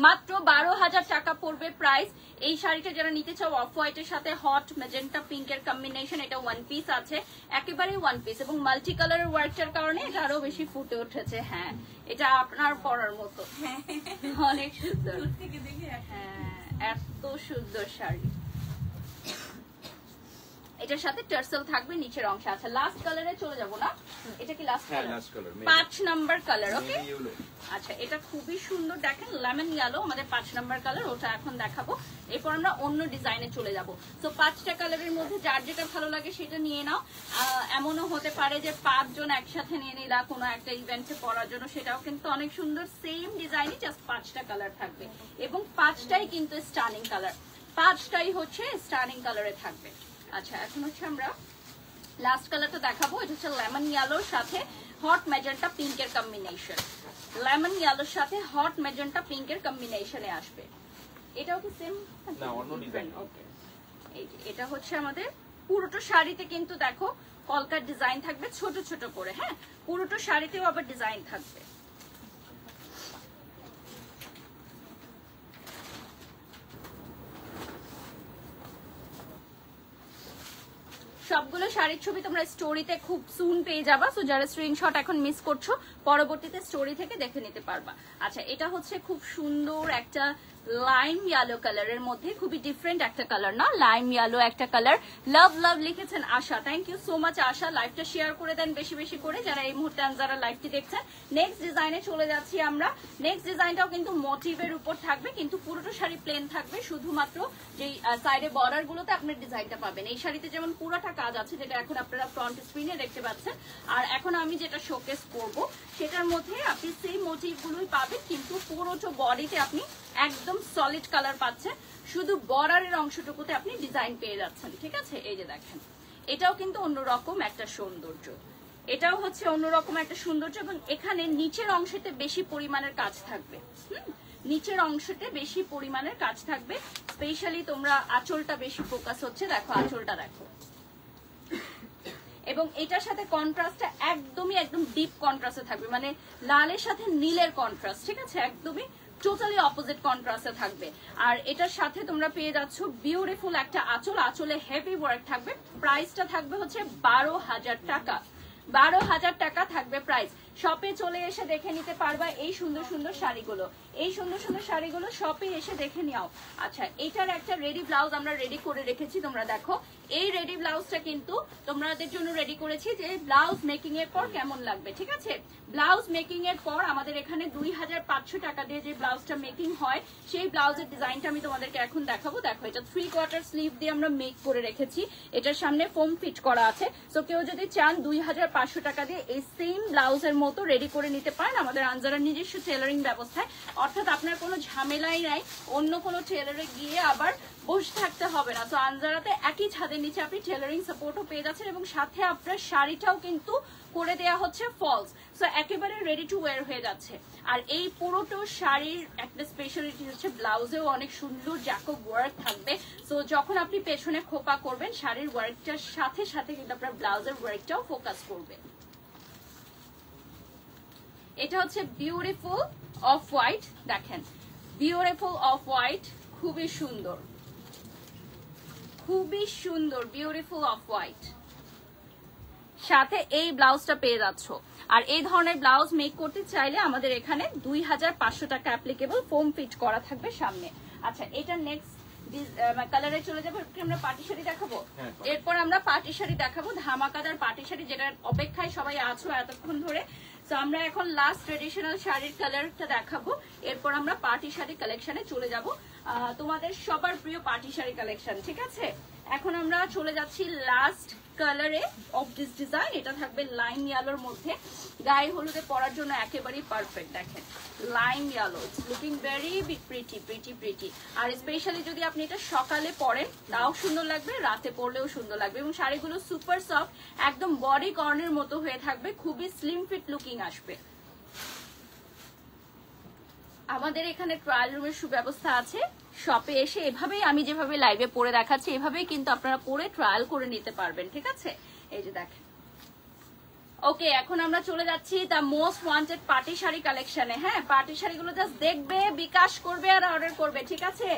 মাত্র 12,000 টাকা পড়বে প্রাইস। এই শাড়িটা যারা নিতে চাও অফ হোয়াইটের সাথে হট ম্যাজেন্টা পিঙ্কের কম্বিনেশন, এটা ওয়ান পিস আছে, একেবারে ওয়ান পিস এবং মাল্টি কালারের ওয়ার্কটার কারণে এটা আরো বেশি ফুটে উঠেছে। হ্যাঁ, এটা আপনার পরার মতো, অনেক সুন্দর। থেকে দেখে হ্যাঁ, এত সুন্দর শাড়ি। এটার সাথে টার্সেল থাকবে নিচের অংশে। আচ্ছা, লাস্ট কালারে চলে যাব না? এটা কি লাস্ট হ্যাঁ, colour? Last colour 5 number colour. Okay, navy yellow. আচ্ছা, এটা খুবই সুন্দর, দেখেন লেমন ইয়েলো আমাদের 5 নাম্বার কালার, ওটা এখন দেখাবো। এরপর আমরা অন্য ডিজাইনে চলে যাব। তো 5টা কালারের মধ্যে যার যেটা ভালো লাগে সেটা নিয়ে নাও। এমনও হতে পারে যে 5 জন একসাথে নিয়ে নিলা কোনো একটা ইভেন্টে পরার জন্য, সেটাও কিন্তু অনেক সুন্দর। সেম ডিজাইনই জাস্ট 5টা কালার থাকবে এবং 5টাই কিন্তু স্টানিং কালার, 5টাই হচ্ছে স্টানিং কালারে থাকবে। আচ্ছা, এখন হচ্ছে আমরা লাস্ট কালারটা দেখাবো। এটা হচ্ছে লেমন ইয়েলোর সাথে হট ম্যাজেন্টা পিঙ্কের কম্বিনেশন, লেমন ইয়েলোর সাথে হট ম্যাজেন্টা পিঙ্কের কম্বিনেশনে আসবে। এটাও কি সেম না, অন্য ডিজাইন। ওকে, এটা হচ্ছে আমাদের পুরোটা শাড়িতে কিন্তু দেখো কলকার ডিজাইন থাকবে ছোট ছোট করে। হ্যাঁ, পুরোটা শাড়িতেও আবার ডিজাইন থাকবে। সবগুলো শাড়ির ছবি তোমরা স্টোরিতে খুব সুন পেয়ে যাবা। সো যারা স্ক্রিনশট এখন মিস করছো পরবর্তীতে স্টোরি থেকে দেখে নিতে পারবা। আচ্ছা, এটা হচ্ছে খুব সুন্দর একটা লাইম ইয়েলো কালারের মধ্যে, খুবই ডিফারেন্ট একটা কালার না, লাইম ইয়েলো একটা কালার। লাভ লাভ লিখেছেন আশা, থ্যাংক ইউ সো মাচ আশা। লাইভটা শেয়ার করে দেন বেশি বেশি করে যারা এই মুহূর্তে যারা লাইভটি দেখছেন। নেক্সট ডিজাইনে চলে যাচ্ছি আমরা। নেক্সট ডিজাইনটাও কিন্তু মোটিভের উপর থাকবে, কিন্তু পুরোটা শাড়ি প্লেন থাকবে, শুধুমাত্র যেই সাইডে বর্ডার গুলোতে আপনার ডিজাইনটা পাবেন। এই শাড়িতে যেমন পুরোটা কাজ আছে, যেটা এখন আপনারা ফ্রন্ট স্ক্রিনে দেখতে পাচ্ছেন, আর এখন আমি যেটা শোকেস করব সেটার মধ্যে আপনি সেই মোটিভ গুলোই পাবেন, কিন্তু পুরোটা বডিতে আপনি একদম সলিড কালার পাচ্ছেন, শুধু বর্ডারের অংশটুকুতে আপনি ডিজাইন পেয়ে যাচ্ছেন। ঠিক আছে, এই যে দেখেন, এটাও কিন্তু অন্যরকম একটা সৌন্দর্য, এটাও হচ্ছে অন্যরকম একটা সৌন্দর্য। এবং এখানে নিচের অংশতে বেশি পরিমাণের কাজ থাকবে। নিচের অংশতে বেশি পরিমাণের কাজ থাকবে, স্পেশালি তোমরা আঁচলটা বেশি ফোকাস হচ্ছে, দেখো আঁচলটা দেখো। এবং এটার সাথে কন্ট্রাস্টটা একদম ডিপ কন্ট্রাস্টে থাকবে, মানে লালের সাথে নীলের কন্ট্রাস্ট। ঠিক আছে, একদমই টোটালি অপোজিট কন্ট্রাস্টে থাকবে। আর এটার সাথে তোমরা পেয়ে যাচ্ছ বিউটিফুল একটা আঁচল, আঁচলে হেভি ওয়ার্ক থাকবে। প্রাইসটা থাকবে হচ্ছে 12,000 টাকা, 12,000 টাকা থাকবে প্রাইস। শপে চলে এসে দেখে নিতে পারবা এই সুন্দর সুন্দর শাড়িগুলো, এই সুন্দর সুন্দর শাড়িগুলো শপে এসে দেখে নিও। আচ্ছা, এটার একটা রেডি ব্লাউজ আমরা রেডি করে রেখেছি, তোমরা দেখো। এই রেডি ব্লাউজটা কিন্তু তোমাদের জন্য রেডি করেছি, যে ব্লাউজ মেকিং এর পর কেমন লাগবে। ঠিক আছে, ব্লাউজ মেকিং এর পর আমাদের এখানে 2,500 টাকা দিয়ে যে ব্লাউজটা মেকিং হয়, সেই ব্লাউজের ডিজাইনটা আমি তোমাদেরকে এখন দেখাবো। দেখো, এটা 3/4 স্লিভ দিয়ে আমরা মেক করে রেখেছি, এটার সামনে ফোম ফিট করা আছে। তো কেউ যদি চান 2,500 টাকা দিয়ে এই সেম ব্লাউজের মতো রেডি করে নিতে পারেন আমাদের আনজারার নিজস্ব টেলারিং ব্যবস্থায়। অর্থাৎ আপনার কোনো ঝামেলাই নাই, অন্য কোনো টেলারে গিয়ে আবার বসে থাকতে হবে না। তো আনজারাতে একই ছাদের নিচে আপনি টেলারিং সাপোর্টও পেয়ে যাচ্ছেন, এবং সাথে আপনার শাড়িটাও কিন্তু করে দেয়া হচ্ছে ফলস, সো একেবারে রেডি টু ওয়্যার হয়ে যাচ্ছে। আর এই পুরোটো শাড়ির একটা স্পেশালিটি হচ্ছে ব্লাউজেও অনেক সুন্দর জ্যাকব ওয়ার্ক থাকবে। সো যখন আপনি পেছনে খোপা করবেন, শাড়ির ওয়ার্কটার সাথে সাথে কিন্তু আপনার ব্লাউজের ওয়ার্কটাও ফোকাস করবে। এটা হচ্ছে বিউটিফুল অফ হোয়াইট, দেখেন বিউটিফুল অফ হোয়াইট, খুবই সুন্দর, খুবই সুন্দর বিউটিফুল অফ হোয়াইট। সাথে এই ব্লাউজটা পেয়ে যাচ্ছ। আর এই ধরনের ব্লাউজ মেক করতে চাইলে আমাদের এখানে 2,500 টাকা অ্যাপ্লিকেবল, ফোম ফিট করা থাকবে সামনে। আচ্ছা, এটা নেক্সট কালারে চলে যাবো। আমরা পার্টি শাড়ি দেখাবো, এরপর আমরা পার্টি শাড়ি দেখাবো, ধামাকাদার পার্টি শাড়ি, যেটার অপেক্ষায় সবাই আছো এতক্ষণ ধরে। তো আমরা এখন লাস্ট ট্রেডিশনাল শাড়ির কালারটা দেখাবো, এরপর আমরা পার্টি শাড়ি কালেকশনে চলে যাব, তোমাদের সবার প্রিয় পার্টি শাড়ি কালেকশন। ঠিক আছে, এখন আমরা চলে যাচ্ছি লাস্ট কালারে অফ দিস ডিজাইন। এটা থাকবে লাইম ইয়েলোর মধ্যে, গায়ে হলুদে পরার জন্য একেবারেই পারফেক্ট। দেখেন lime yellow, looking very pretty pretty pretty. আর স্পেশালি যদি আপনি এটা সকালে পরেন তাও সুন্দর লাগবে, রাতে পরলেও সুন্দর লাগবে। এবং শাড়িগুলো সুপার সফট, একদম বডি কর্নের মতো হয়ে থাকবে, খুবই স্লিম ফিট লুকিং আসবে। আমাদের এখানে ট্রায়াল রুমের সুব্যবস্থা আছে, শপে এসে এভাবেই আমি যেভাবে লাইভে পরে দেখাচ্ছি এভাবেই কিন্তু আপনারা পরে ট্রায়াল করে নিতে পারবেন। ঠিক আছে, এই যে দেখেন ওকে, এখন আমরা চলে যাচ্ছি the most wanted party sari কালেকশনে। হ্যাঁ, পার্টি শাড়িগুলো জাস্ট দেখবে, বিকাশ করবে আর অর্ডার করবে, ঠিক আছে?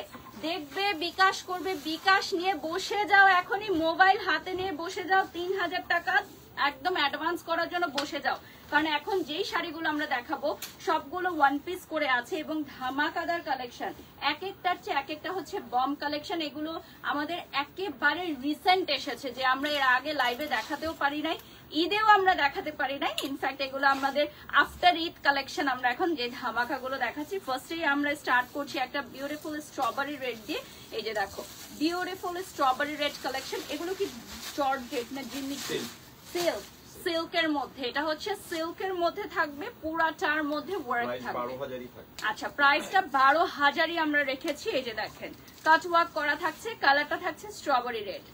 দেখবে, বিকাশ করবে, বিকাশ নিয়ে বসে যাও, এখনই মোবাইল হাতে নিয়ে বসে যাও, 3000 টাকা একদম অ্যাডভান্স করার জন্য বসে যাও। কারণ এখন যেই শাড়িগুলো আমরা দেখাবো সবগুলো ওয়ান পিস করে আছে এবং ধামাকাদার কালেকশন, এক একটার চেয়ে এক একটা হচ্ছে বম কালেকশন। এগুলো আমাদের একেবারে রিসেন্ট এসেছে, যে আমরা এর আগে লাইভে দেখাতেও পারি নাই, ঈদেও আমরা দেখাতে পারি নাই। ইনফ্যাক্ট এগুলো আমাদের আফটার ঈদ কালেকশন। আমরা এখন যে ধামাকাগুলো দেখাচ্ছি, ফার্স্টেই আমরা স্টার্ট করছি একটা বিউটিফুল স্ট্রবেরি রেড দিয়ে। এই যে দেখো, বিউটিফুল স্ট্রবেরি রেড কালেকশন। এগুলো কি জর্জেট না জিমি? সিল্ক, সিল্কের মধ্যে। এটা হচ্ছে সিল্কের মধ্যে থাকবে, পুরাটার মধ্যে ওয়ার্ক থাকবে। আচ্ছা, প্রাইসটা 12,000ই আমরা রেখেছি। এই যে দেখেন, কাট ওয়ার্ক করা থাকছে, কালারটা থাকছে স্ট্রবেরি রেড,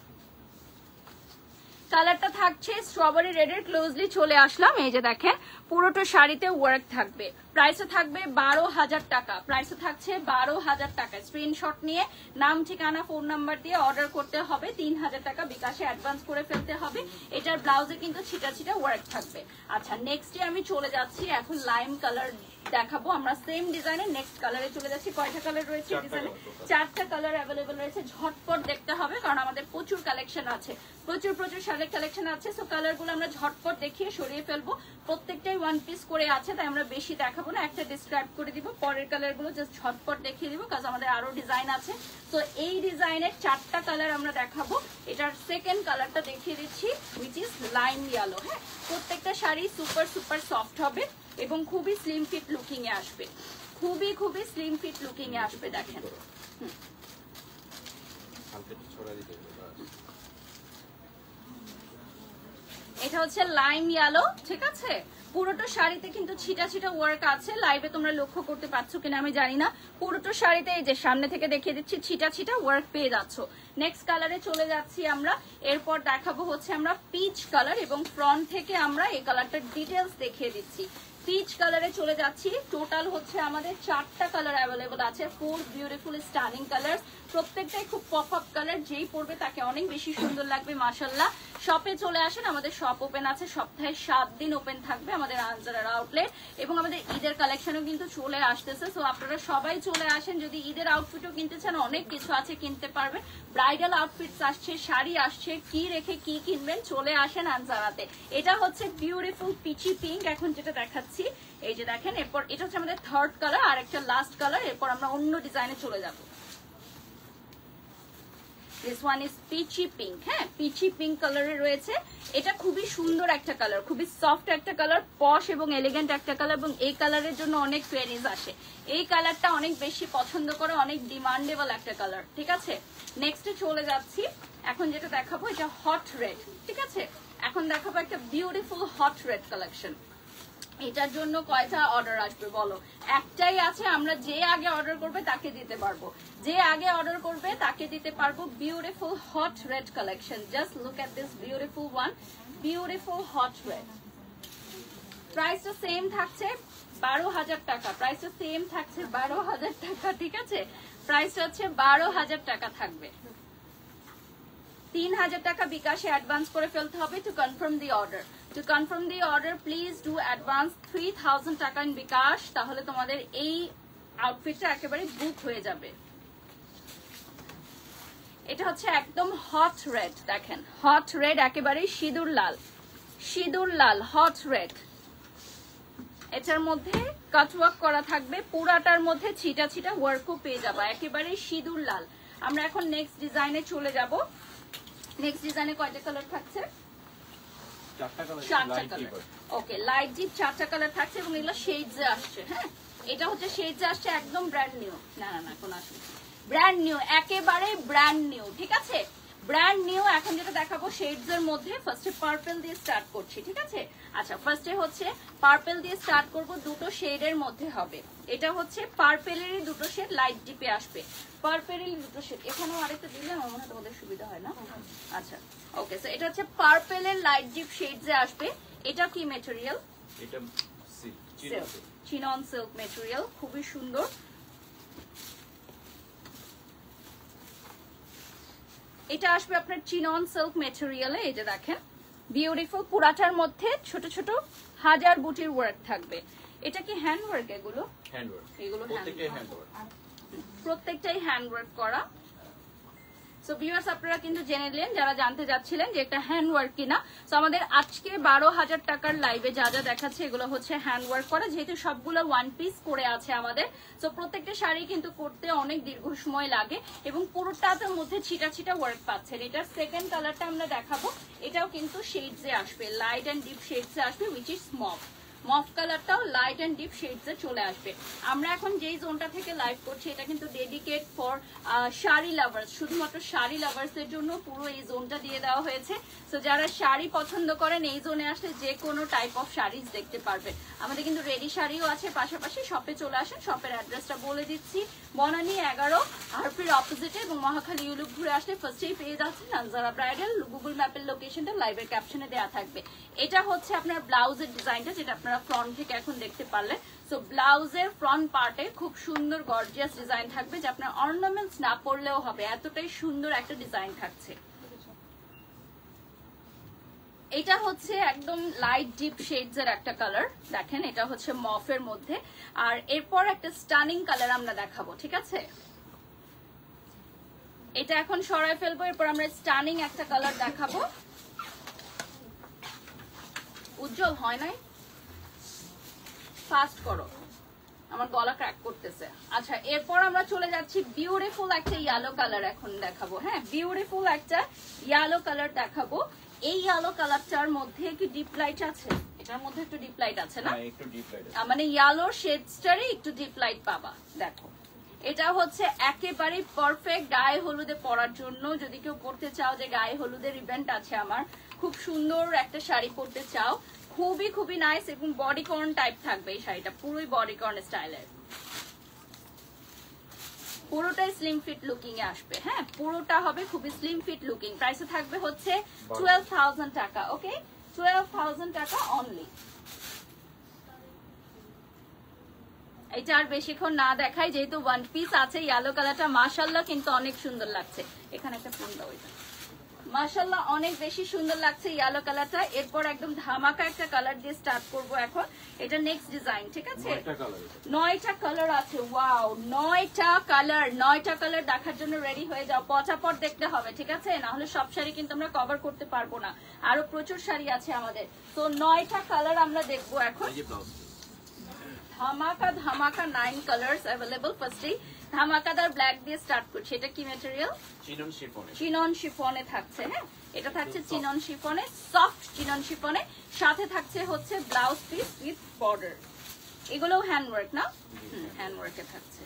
কালারটা থাকছে স্ট্রবেরি রেডের। ক্লোজলি চলে আসলাম, এই যে দেখেন পুরোটা শাড়িতে ওয়ার্ক থাকবে। প্রাইসে থাকবে 12,000 টাকা, প্রাইসে থাকছে 12,000 টাকা। স্ক্রিনশট নিয়ে নাম, ঠিকানা, ফোন নাম্বার দিয়ে অর্ডার করতে হবে। 3000 টাকা বিকাশে অ্যাডভান্স করে ফেলতে হবে। এটার ব্লাউজে কিন্তু ছিটা ছিটা ওয়ার্ক থাকবে। আচ্ছা, নেক্সটে আমি চলে যাচ্ছি, এখন লাইম কালার দেখাবো আমরা। সেম ডিজাইনের নেক্সট কালারে চলে যাচ্ছি। কয়টা কালার রয়েছে ডিজাইনে? 4টা কালার অ্যাভেলেবল রয়েছে। ঝটপট দেখতে হবে কারণ আমাদের প্রচুর কালেকশন আছে, প্রচুর শাড়ির কালেকশন আছে। সো কালারগুলো আমরা ঝটপট দেখিয়ে সরিয়ে ফেলবো। প্রত্যেকটাই ওয়ান পিস করে আছে, তাই আমরা বেশি দেখাবো না, একটা ডিসক্রাইব করে দিব। পরের কালারগুলো জাস্ট ঝটপট দেখিয়ে দিব কারণ আমাদের আরো ডিজাইন আছে। তো এই ডিজাইনের 4টা কালার আমরা দেখাবো। এটার সেকেন্ড কালারটা দেখিয়ে দিচ্ছি, হুইচ ইজ লাইম ইয়েলো। হ্যাঁ, প্রত্যেকটা শাড়ি সুপার সফট হবে এবং খুবই স্লিম ফিট লুকিং এ আসবে, খুবই স্লিম ফিট লুকিং এ আসবে। দেখেন, এটা হচ্ছে লাইম ইয়েলো, ঠিক আছে? পুরোটা শাড়িতে কিন্তু ছিটা ছিটা ওয়ার্ক আছে। লাইভে তোমরা লক্ষ্য করতে পারছো কিনা আমি জানি না, পুরোটা শাড়িতে এই যে সামনে থেকে দেখিয়ে দিচ্ছি, ছিটা ছিটা ওয়ার্ক পেয়ে যাচ্ছ। নেক্সট কালারে চলে যাচ্ছি আমরা। এরপর দেখাবো হচ্ছে আমরা পিচ কালার, এবং ফ্রন্ট থেকে আমরা এই কালারটার ডিটেলস দেখিয়ে দিচ্ছি। পিচ কালারে চলে যাচ্ছি। টোটাল হচ্ছে আমাদের 4টা কালার অ্যাভেলেবল আছে। 4 বিউটিফুল স্টানিং কালার, প্রত্যেকটাই খুব পপ আপ কালার। যেই পরবে তাকে অনেক বেশি সুন্দর লাগবে মাশাআল্লাহ। শপে চলে আসেন, আমাদের শপ ওপেন আছে, সপ্তাহে 7 দিন ওপেন থাকবে আমাদের আনজারার আউটলেট। এবং আমাদের ঈদের কালেকশনও কিন্তু চলে আসতেছে। সো আপনারা সবাই চলে আসেন। যদি ঈদের আউটফিটও কিনতে চান, অনেক কিছু আছে, কিনতে পারবেন। ব্রাইডাল আউটফিটস আসছে, শাড়ি আসছে, কি রেখে কি কিনবেন, চলে আসেন আনজারাতে। এটা হচ্ছে বিউটিফুল পিচি পিঙ্ক এখন যেটা দেখাচ্ছি, এই যে দেখেন। এরপর এটা হচ্ছে আমাদের থার্ড কালার, আর একটা লাস্ট কালার। এরপর আমরা অন্য ডিজাইনে চলে যাব। This one is peachy pink. হ্যাঁ, পিচি পিঙ্ক কালারে রয়েছে। এটা খুবই সুন্দর একটা কালার, খুবই সফট একটা কালার, পশ এবং এলিগেন্ট একটা কালার, এবং এই কালারের জন্য অনেক কোয়েরিজ আসে। এই কালারটা অনেক বেশি পছন্দ করে, অনেক ডিমান্ডেবল একটা কালার, ঠিক আছে? নেক্সটে চলে যাচ্ছি। এখন যেটা দেখাবো এটা হট রেড, ঠিক আছে? এখন দেখাবো একটা বিউটিফুল হট রেড কালেকশন। এটার জন্য কয়টা অর্ডার আসবে বলো? একটাই আছে, আমরা যে আগে অর্ডার করবে তাকে দিতে পারবো, যে আগে অর্ডার করবে তাকে দিতে পারবো। Beautiful hot red collection, just look at this beautiful one, beautiful hot red. প্রাইসটা সেম থাকছে 12,000 টাকা, প্রাইসটা সেম থাকছে 12,000 টাকা, ঠিক আছে? প্রাইসটা হচ্ছে 12,000 টাকা থাকবে। 3,000 টাকা বিকাশে অ্যাডভান্স করে ফেলতে হবে to confirm the order. To confirm the order please do advance 3,000 টাকা ইন বিকাশ, তাহলে তোমাদের এই আউটফিটটা একেবারে বুক হয়ে যাবে। এটা হচ্ছে একদম হট রেড, দেখেন হট রেড, একেবারে সিঁদুর লাল, সিঁদুর লাল হট রেড। এটার মধ্যে কাটওয়ার্ক করা থাকবে, পুরাটার মধ্যে ছিটা ছিটা ওয়ার্কও পেয়ে যাবে, একেবারে সিঁদুর লাল। আমরা এখন নেক্সট ডিজাইনে চলে যাব। নেক্সট ডিজাইনে কয়টা কালার থাকছে? 4টা কালার। ওকে, লাইট ডিপ 4টা কালার থাকছে এবং এগুলো শেডস এ আসছে। হ্যাঁ, এটা হচ্ছে শেডস এ আসছে, একদম ব্র্যান্ড নিউ। না কোন আসবে, ব্র্যান্ড নিউ, একেবারে ব্র্যান্ড নিউ, ঠিক আছে? Brand new. এখন যেটা দেখাবো শেডস এর মধ্যে, ফার্স্টে পার্পল দিয়ে স্টার্ট করছি, ঠিক আছে? আচ্ছা, ফার্স্টে হচ্ছে পার্পল দিয়ে স্টার্ট করব, দুটো শেডের মধ্যে হবে। এটা হচ্ছে পার্পেলেরই দুটো শেড, লাইট ডিপে আসবে, পার্পেলেরই দুটো শেড। এখানেও আরেকটা দিলে আমার মনে হয় তোমাদের সুবিধা হয় না? আচ্ছা, ওকে। সো এটা হচ্ছে পার্পেলের লাইট ডিপ শেডস এ আসবে। এটা কি ম্যাটেরিয়াল? এটা সিল্ক, চিনন সিল্ক ম্যাটেরিয়াল, খুবই সুন্দর। এটা আসবে আপনার চিনন সিল্ক ম্যাটেরিয়ালে, এই যে দেখেন বিউটিফুল, পুরাটার মধ্যে ছোট ছোট হাজার বুটির ওয়ার্ক থাকবে। এটা কি হ্যান্ড ওয়ার্ক? এগুলো হ্যান্ড ওয়ার্ক, এগুলো প্রত্যেকটাই হ্যান্ড ওয়ার্ক, প্রত্যেকটাই হ্যান্ড ওয়ার্ক করা। সো ভিউয়ার্স আপনারা কিন্তু জেনে নিলেন যারা জানতে যাচ্ছিলেন যে একটা হ্যান্ড ওয়ার্ক কিনা। সো আমাদের আজকে 12,000 টাকার লাইভে যা যা দেখাচ্ছে এগুলো হচ্ছে হ্যান্ড ওয়ার্ক করা, যেহেতু সবগুলো ওয়ান পিস করে আছে আমাদের। সো প্রত্যেকটা শাড়ি কিন্তু করতে অনেক দীর্ঘ সময় লাগে এবং পুরোটার মধ্যে ছিটা ছিটা ওয়ার্ক পাচ্ছেন। এটার সেকেন্ড কালারটা আমরা দেখাবো, এটাও কিন্তু শেডসে আসবে, লাইট অ্যান্ড ডিপ শেডসে আসবে, উইচ ইজ মফ। মফ কালারটাও লাইট এন্ড ডিপ শেডসে চলে আসবে। আমরা এখন যেই জোনটা থেকে লাইভ করছি এটা কিন্তু ডেডিকেট ফর শাড়ি লাভার্স, শুধুমাত্র শাড়ি লাভার্সদের জন্য পুরো এই জোনটা দিয়ে দেওয়া হয়েছে। সো যারা শাড়ি পছন্দ করেন এই জোনে আসলে যে কোনো টাইপ অফ শাড়িজ দেখতে পারবেন। আমাদের কিন্তু রেডি শাড়িও আছে, পাশাপাশি শপে চলে আসেন। শপের অ্যাড্রেসটা বলে দিচ্ছি, বনানী 11 আরপির অপোজিটে, এবং মহাখালী ইউলুপ ঘুরে আসলে ফার্স্টেই পেয়ে যাচ্ছেন আনজারা ব্রাইডাল। গুগল ম্যাপের লোকেশনটা লাইভের ক্যাপশনে দেওয়া থাকবে। এটা হচ্ছে আপনার ব্লাউজের ডিজাইনটা, যেটা আপনারা ফ্রন্ট থেকে এখন দেখতে পারলেন। সো ব্লাউজের ফ্রন্ট পার্টে খুব সুন্দর গর্জিয়াস ডিজাইন থাকবে, যে আপনার অর্নামেন্টস না পরলেও হবে, এতটাই সুন্দর একটা ডিজাইন থাকছে। এটা হচ্ছে একদম লাইট ডিপ শেডস এর একটা কালার, দেখেন এটা হচ্ছে মফের মধ্যে। আর এরপর একটা স্টানিং কালার আমরা দেখাবো, ঠিক আছে? এটা এখন সরাই ফেলবো, এরপর আমরা স্টানিং একটা কালার দেখাবো। উজ্জ্বল হয় নাই, ফাস্ট করো, আমার গলা ক্র্যাক করতেছে। আচ্ছা, এরপর আমরা চলে যাচ্ছি বিউটিফুল একটা ইয়েলো কালার এখন দেখাবো। হ্যাঁ, বিউটিফুল একটা ইয়েলো কালার দেখাবো। এই ইয়েলো কালারটার মধ্যে কি ডিপ লাইট আছে? এটার মধ্যে একটু ডিপ লাইট আছে না? একটু ডিপ লাইট, মানে ইয়েলো শেডসটারই একটু ডিপ লাইট পাবা। দেখো এটা হচ্ছে একেবারে পারফেক্ট গায়ে হলুদে পরার জন্য। যদি কেউ পরতে চাও যে গায়ে হলুদের ইভেন্ট আছে আমার, খুব সুন্দর একটা শাড়ি পরতে চাও, খুবই খুবই নাইস এবং বডিকর্ন টাইপ থাকবে এই শাড়িটা, পুরোই বডিকর্ন স্টাইলের, পুরোটাই স্লিম ফিট লুকিং এ আসবে। হ্যাঁ, পুরোটা হবে খুবই স্লিম ফিট লুকিং। প্রাইসে থাকবে হচ্ছে 12,000 টাকা। ওকে, 12,000 টাকা অনলি। এটা আর বেশিক্ষণ না দেখাই, যেহেতু ওয়ান পিস আছে। ইয়েলো কালারটা মাশাআল্লাহ কিন্তু অনেক সুন্দর লাগছে। এখানে একটা ফোন দাও, এটা মাশাআল্লাহ অনেক বেশি সুন্দর লাগছে ইয়েলো কালারটা। এরপর একদম ধামাকা একটা কালার দিয়ে স্টার্ট করব এখন। এটা নেক্সট ডিজাইন, ঠিক আছে? 9টা কালার আছে। ওয়াও, 9টা কালার দেখার জন্য রেডি হয়ে যাও, পচাপট দেখতে হবে, ঠিক আছে? না হলে সব শাড়ি কিন্তু আমরা কভার করতে পারবো না, আরো প্রচুর শাড়ি আছে আমাদের। তো 9টা কালার আমরা দেখবো এখন। ধামাকা 9 কালার্স अवेलेबल। ফার্স্টেই ধামাকাদার ব্ল্যাক দিয়ে স্টার্ট করছি। এটা কি ম্যাটেরিয়াল? চিনন শিফনে থাকছে। হ্যাঁ, এটা থাকছে চিনন শিফনে, সফট চিনন শিফনে, সাথে থাকছে হচ্ছে ব্লাউজ পিস উইথ বর্ডার। এগুলোও হ্যান্ডওয়ার্ক না? হ্যান্ডওয়ার্কে থাকছে।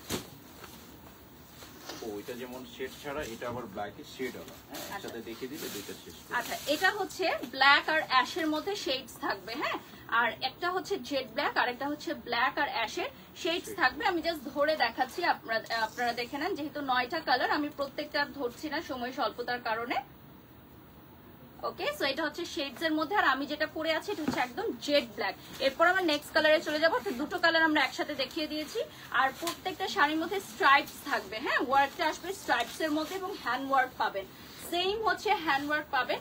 ওইটা যেমন শেড ছাড়া, এটা আবার ব্ল্যাক এর শেড আলা। হ্যাঁ, একসাথে দেখিয়ে দিলে দুইটা শেড। আচ্ছা, এটা হচ্ছে ব্ল্যাক আর অ্যাশের মধ্যে শেডস থাকবে। হ্যাঁ, আর একটা হচ্ছে জেড ব্ল্যাক, আর একটা হচ্ছে ব্ল্যাক আর অ্যাশের শেডস থাকবে। আমি জাস্ট ধরে দেখাচ্ছি, আপনারা দেখে নেন। যেহেতু 9টা কালার, আমি প্রত্যেকটা ধরছি না সময় স্বল্পতার কারণে। ওকে, সো এটা হচ্ছে শেডস এর মধ্যে, আর আমি যেটা পরে আছি এটা হচ্ছে একদম জেড ব্ল্যাক। এরপর আমরা নেক্সট কালারে চলে যাবো। দুটো কালার আমরা একসাথে দেখিয়ে দিয়েছি। আর প্রত্যেকটা শাড়ির মধ্যে স্ট্রাইপস থাকবে। হ্যাঁ, ওয়ার্কটা আসবে স্ট্রাইপস এর মধ্যে এবং হ্যান্ড ওয়ার্ক পাবেন, সেম হচ্ছে হ্যান্ড ওয়ার্ক পাবেন।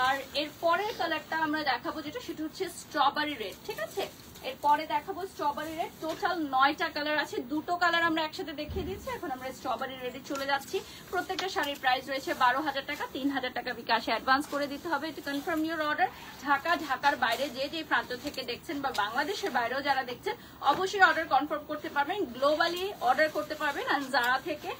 আর এর পরের কালারটা আমরা দেখাবো যেটা, সেটা হচ্ছে স্ট্রবেরি রেড, ঠিক আছে? এরপরে দেখাবো স্ট্রবেরি রেড। টোটাল 9টা কালার আছে, দুটো কালার আমরা একসাথে দেখিয়ে দিচ্ছি। এখন আমরা স্ট্রবেরি রেডে চলে যাচ্ছি। প্রত্যেকটা শাড়ির প্রাইস রয়েছে 12,000 টাকা। 3,000 টাকা বিকাশে অ্যাডভান্স করে দিতে হবে টু কনফার্ম ইউর অর্ডার। ঢাকার বাইরে যে প্রান্ত থেকে দেখছেন বা বাংলাদেশের বাইরেও যারা দেখছেন, অবশ্যই অর্ডার কনফার্ম করতে পারবেন, গ্লোবালি অর্ডার করতে পারবেন। আর যারা থেকে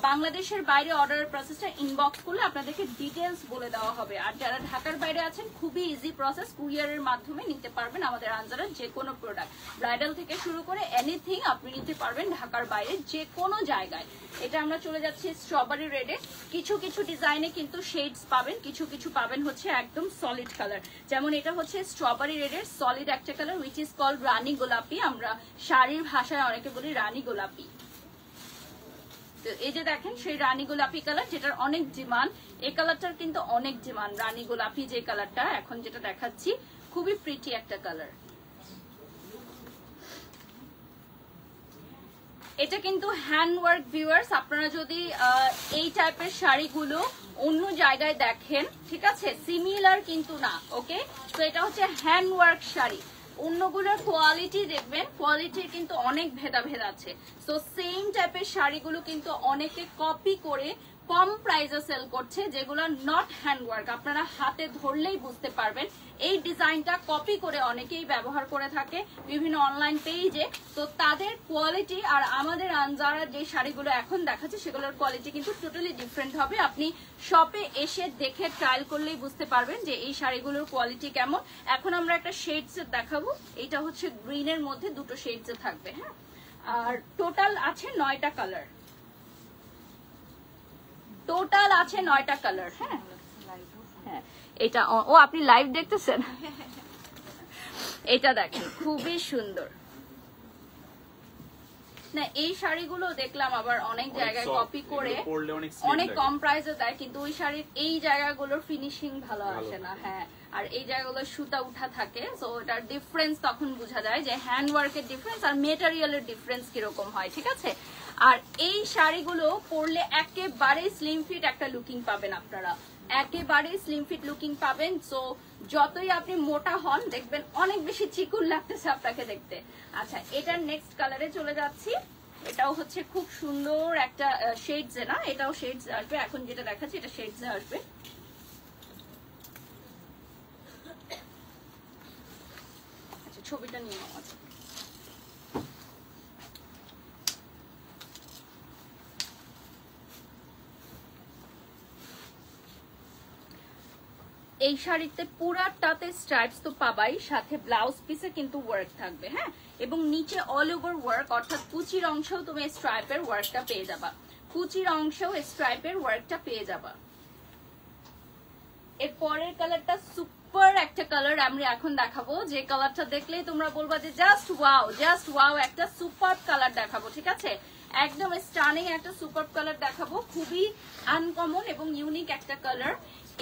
বাংলাদেশের বাইরে অর্ডারের প্রসেসটা ইনবক্স করলে আপনাদেরকে ডিটেলস বলে দেওয়া হবে। আর যারা ঢাকার বাইরে আছেন, খুবই ইজি প্রসেস, কুরিয়ারের মাধ্যমে নিতে পারবেন আমাদের আনজারার যে কোনো প্রোডাক্ট, ব্রাইডাল থেকে শুরু করে এনিথিং আপনি নিতে পারবেন ঢাকার বাইরে যে কোনো জায়গায়। এটা আমরা চলে যাচ্ছি স্ট্রবেরি রেডে। কিছু কিছু ডিজাইনে কিন্তু শেডস পাবেন, কিছু কিছু পাবেন হচ্ছে একদম সলিড কালার। যেমন এটা হচ্ছে স্ট্রবেরি রেডের সলিড একটা কালার, উইচ ইজ কল্ড রানী গোলাপি। আমরা শাড়ির ভাষায় অনেকে বলি রানী গোলাপি। তো এই যে দেখেন সেই রানী গোলাপি কালার, যেটার অনেক ডিমান্ড। এই কালারটার কিন্তু অনেক ডিমান্ড। রানী গোলাপি যে কালারটা এখন যেটা দেখাচ্ছি, খুবই প্রিটি একটা কালার। এটা কিন্তু হ্যান্ডওয়ার্ক ভিউয়ার্স, আপনারা যদি এই টাইপের শাড়িগুলো অন্য জায়গায় দেখেন, ঠিক আছে, সিমিলার কিন্তু না। ওকে, তো এটা হচ্ছে হ্যান্ডওয়ার্ক শাড়ি। অন্যগুলোর কোয়ালিটি দেখবেন, কোয়ালিটির কিন্তু অনেক ভেদাভেদ আছে। তো সেম টাইপের শাড়িগুলো কিন্তু অনেকে কপি করে কম প্রাইসে সেল করছে, যেগুলো নট হ্যান্ডওয়ার্ক। আপনারা হাতে ধরলেই বুঝতে পারবেন এই ডিজাইনটা কপি করে অনেকেই ব্যবহার করে থাকে বিভিন্ন অনলাইন পেজে। তো তাদের কোয়ালিটি আর আমাদের আনজারা যে শাড়িগুলো এখন দেখাচ্ছে সেগুলোর কোয়ালিটি কিন্তু টোটালি ডিফারেন্ট হবে। আপনি শপে এসে দেখে ট্রায়াল করলেই বুঝতে পারবেন যে এই শাড়িগুলোর কোয়ালিটি কেমন। এখন আমরা একটা শেডসের দেখাবো, এটা হচ্ছে গ্রিনের মধ্যে দুটো শেডসে থাকবে। হ্যাঁ, আর টোটাল আছে 9টা কালার, টোটাল আছে 9টা কালার। হ্যাঁ হ্যাঁ, এটা ও আপনি লাইভ দেখতেছেন? এটা দেখেন খুবই সুন্দর না, এই শাড়িগুলো দেখলাম আবার অনেক জায়গায় কপি করে অনেক কম প্রাইসে দেয়, কিন্তু ওই শাড়ির এই জায়গাগুলোর ফিনিশিং ভালো আসে না। হ্যাঁ, আর এই জায়গাগুলো সুতা উঠা থাকে, সো এটার ডিফারেন্স তখন বোঝা যায় যে হ্যান্ডওয়ার্কের ডিফারেন্স আর মেটেরিয়ালের ডিফারেন্স কিরকম হয়। ঠিক আছে, আর এই শাড়িগুলো পরলে একেবারে স্লিম ফিট একটা লুকিং পাবেন আপনারা, একেবারে স্লিম ফিট লুকিং পাবেন। সো যতই আপনি মোটা হন দেখবেন অনেক বেশি চিকুন লাগতেছে আপনাকে দেখতে। আচ্ছা, এটার নেক্সট কালারে চলে যাচ্ছি। এটাও হচ্ছে খুব সুন্দর একটা শেডস, না এটাও শেডস আসবে। এখন যেটা দেখাচ্ছি এটা শেডস আসবে। আচ্ছা, ছবিটা নিয়ে নাও। আচ্ছা, এই শাড়িতে পুরাটাতে স্ট্রাইপস তো পাবাই, সাথে ব্লাউজ পিসে কিন্তু ওয়ার্ক থাকবে। হ্যাঁ, এবং নিচে অল ওভার ওয়ার্ক, অর্থাৎ কুচির অংশেও তুমি স্ট্রাইপের ওয়ার্কটা পেয়ে যাবা, কুচির অংশেও স্ট্রাইপের ওয়ার্কটা পেয়ে যাবা। এর পরের কালারটা সুপার একটা কালার আমরা এখন দেখাবো, যে কালারটা দেখলেই তোমরা বলবা যে জাস্ট ওয়াও, একটা সুপার কালার দেখাবো। ঠিক আছে, একদম স্টানিং একটা সুপার কালার দেখাবো, খুবই আনকমন এবং ইউনিক একটা কালার।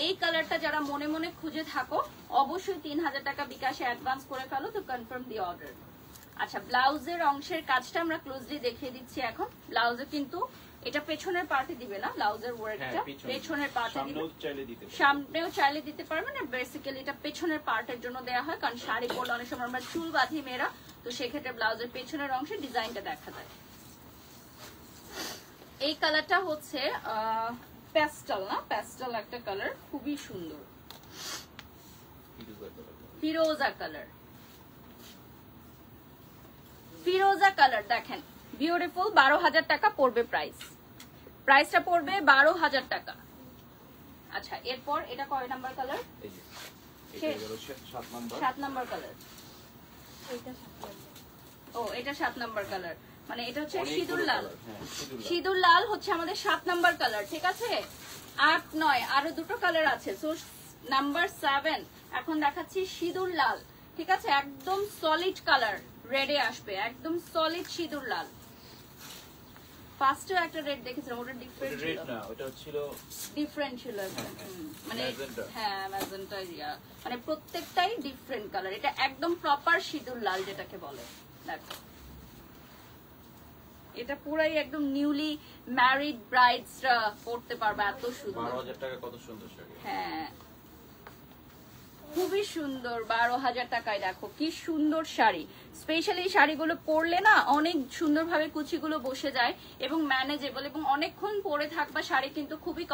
এই কালারটা যারা মনে মনে খুঁজে থাকো অবশ্যই 3000 টাকা বিকাশে অ্যাডভান্স করে ফেলো, তো কনফার্ম দি অর্ডার। আচ্ছা, ব্লাউজের অংশের কাজটা আমরা ক্লোজলি দেখিয়ে দিচ্ছি এখন। ব্লাউজে কিন্তু এটা পেছনের পার্টে দিবে না, ব্লাউজের ওয়ার্কটা পেছনের পার্টে দিবে, সামনেও চাইলে দিতে পারবেন। আর বেসিক্যালি এটা পেছনের পার্টের জন্য দেওয়া হয়, কারণ শাড়ি পরলে অনেক সময় আমরা চুল বাঁধি মেয়েরা, তো সেক্ষেত্রে ব্লাউজের পেছনের অংশে ডিজাইনটা দেখা যায়। এই কালারটা হচ্ছে প্যাস্টেল, না প্যাস্টেল একটা কালার, খুবই সুন্দর ফিরোজা কালার। ফিরোজা কালার দেখেন বিউটিফুল, 12,000 টাকা পড়বে প্রাইস, প্রাইসটা পড়বে 12,000 টাকা। আচ্ছা, এরপর এটা কয় নাম্বার কালার? 7 number colour. ও, এটা 7 নাম্বার কালার, মানে এটা হচ্ছে সিঁদুর লাল। সিঁদুর লাল হচ্ছে আমাদের 7 নাম্বার কালার। ঠিক আছে, 8, 9 আরো দুটো কালার আছে। সো নাম্বার 7 এখন দেখাচ্ছি সিঁদুর লাল। ঠিক আছে, একদম সলিড কালার, রেডে আসবে, একদম সলিড সিঁদুর লাল। ফার্স্টেও একটা রেড দেখেছিলাম, ওটা ডিফারেন্ট ছিল, না ওটা ছিল ডিফারেন্ট ছিল, মানে হ্যাঁ ম্যাজেন্টা, মানে প্রত্যেকটাই ডিফারেন্ট কালার। এটা একদম প্রপার সিঁদুর লাল যেটাকে বলে। দেখো এটা পুরাই একদম নিউলি ম্যারিড ব্রাইডসরা পড়তে পারবে, এত সুন্দর। 12,000 টাকা, কত সুন্দর শাড়ি। হ্যাঁ, খুবই সুন্দর, 12,000 টাকায়। দেখো কি সুন্দর শাড়ি, স্পেশালি এই শাড়িগুলো পরলে না অনেক সুন্দরভাবে কুচিগুলো বসে যায় এবং ম্যানেজেবল, এবং অনেকক্ষণ পরে থাকবা শাড়ি কিন্তু খুবই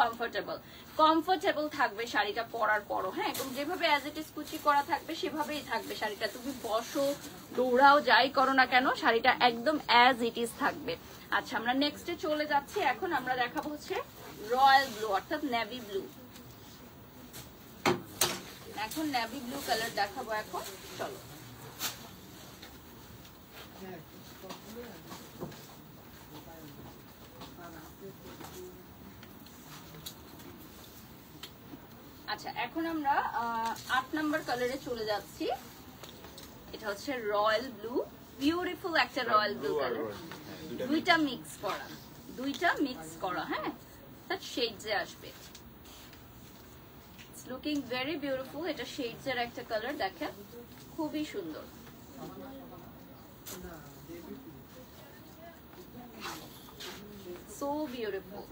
কমফোর্টেবল থাকবে শাড়িটা পরার পরও। হ্যাঁ, এবং যেভাবে অ্যাজ ইট ইজ কুচি করা থাকবে সেভাবেই থাকবে শাড়িটা, তুমি বসো দৌড়াও যাই করো না কেন শাড়িটা একদম অ্যাজ ইট ইজ থাকবে। আচ্ছা, আমরা নেক্সটে চলে যাচ্ছি। এখন আমরা দেখাবো হচ্ছে রয়্যাল ব্লু, অর্থাৎ নেভি ব্লু। এখন নেভি ব্লু কালার দেখাবো এখন, চলো। আচ্ছা, এখন আমরা 8 নাম্বার কালারে চলে যাচ্ছি। এটা হচ্ছে রয়্যাল ব্লু, বিউটিফুল একটা রয়্যাল ব্লু কালার, দুইটা মিক্স করা। হ্যাঁ, তার শেডসে আসবে, লুকিং ভেরি বিউটিফুল। এটা শেডস এর একটা কালার, দেখেন খুবই সুন্দর। So beautiful.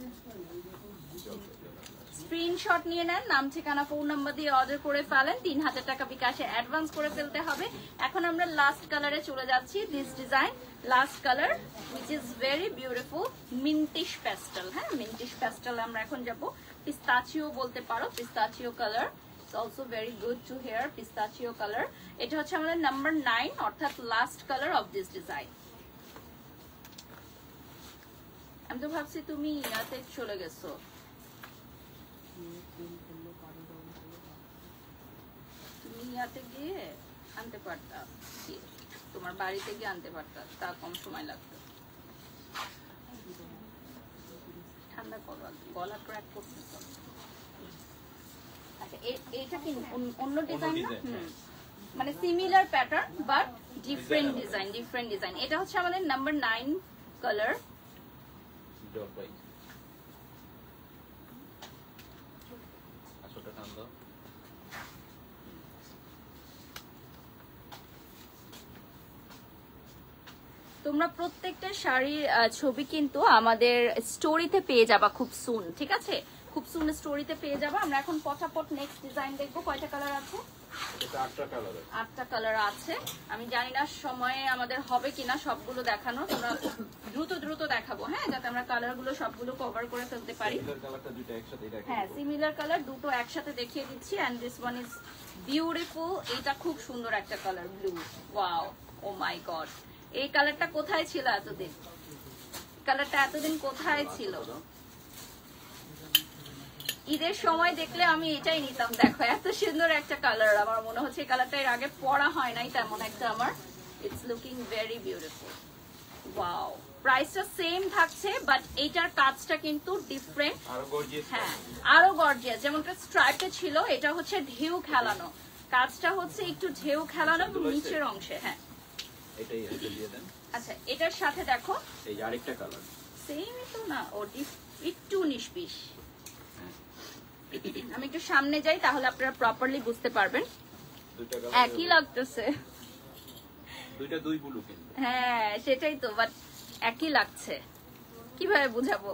স্ক্রিনশট নিয়ে নেন, নাম ঠিকানা ফোন নাম্বার দিয়ে অর্ডার করে ফেলেন। 3000 টাকা বিকাশে অ্যাডভান্স করে ফেলতে হবে। এখন আমরা লাস্ট কালারে চলে যাচ্ছি। This design last colour which is very beautiful, mintish pastel. হ্যাঁ, মিন্টিশ প্যাস্টেল আমরা এখন যাব। পিস্তাচিও বলতে পারো, pistachio colour. It's also very good to hear, pistachio color. এটা হচ্ছে আমাদের নাম্বার 9 অর্থাৎ last colour of this design. আমি তো ভাবছি তুমি ইয়াতে চলে গেছো। তুমি ইয়াতে গিয়ে আনতে পারতা, তোমার বাড়িতে গিয়ে আনতে পারতা, তা কম সময় লাগতো। ঠান্ডা করো, গলা ক্র্যাক করতেছ। আচ্ছা, এইটা কি অন্য ডিজাইন না? মানে similar pattern but different design, different design. এটা হচ্ছে আমাদের নাম্বার 9 কালার। তোমরা প্রত্যেকটা শাড়ির ছবি কিন্তু আমাদের স্টোরিতে পেয়ে যাবা খুব সুন, ঠিক আছে? খুব সুন স্টোরিতে পেয়ে যাবা। আমরা এখন পটাপট নেক্সট ডিজাইন দেখবো। কয়টা কালার আছে? এটা 8টা কালার আছে। 8টা কালার আছে। আমি জানি না সময়ে আমাদের হবে কিনা সবগুলো দেখানো। তোমরা দ্রুত দ্রুত দেখাবো, হ্যাঁ, যাতে আমরা কালারগুলো সবগুলো কভার করে ফেলতে পারি। সিমিলার কালারটা দুটো একসাথে দেখাবো। হ্যাঁ, সিমিলার কালার দুটো একসাথে দেখিয়ে দিচ্ছি। And this one is beautiful. এটা খুব সুন্দর একটা colour, blue. Wow, oh my god, এই কালারটা কোথায় ছিল এতদিন? কালারটা এতদিন কোথায় ছিল? ঈদের সময় দেখলে আমি এটাই নিতাম। দেখো এত সুন্দর একটা কালার, আমার মনে হচ্ছে এই কালারটা এর আগে পরা হয় নাই তেমন একটা আমার। It's looking very beautiful. Wow, প্রাইসটা সেম থাকছে বাট এইটার কাজটা কিন্তু ডিফারেন্ট, আরো গর্জিয়াস। হ্যাঁ, আরো গর্জিয়াস। যেমনটা স্ট্রাইপে ছিল, এটা হচ্ছে ঢেউ খেলানো। কাজটা হচ্ছে একটু ঢেউ খেলানো নিচের অংশে। হ্যাঁ, এটাই এটা দিয়ে দেন। আচ্ছা, এটার সাথে দেখো এই আরেকটা কালার সেমই তো না, ও একটু 19-20। আমি একটু সামনে যাই, তাহলে আপনারা প্রপারলি বুঝতে পারবেন। দুটো কালার একই লাগতেছে। দুইটা দুই ব্লু কিন্তু। হ্যাঁ, সেটাই তো, বাট একই লাগছে, কিভাবে বুঝাবো?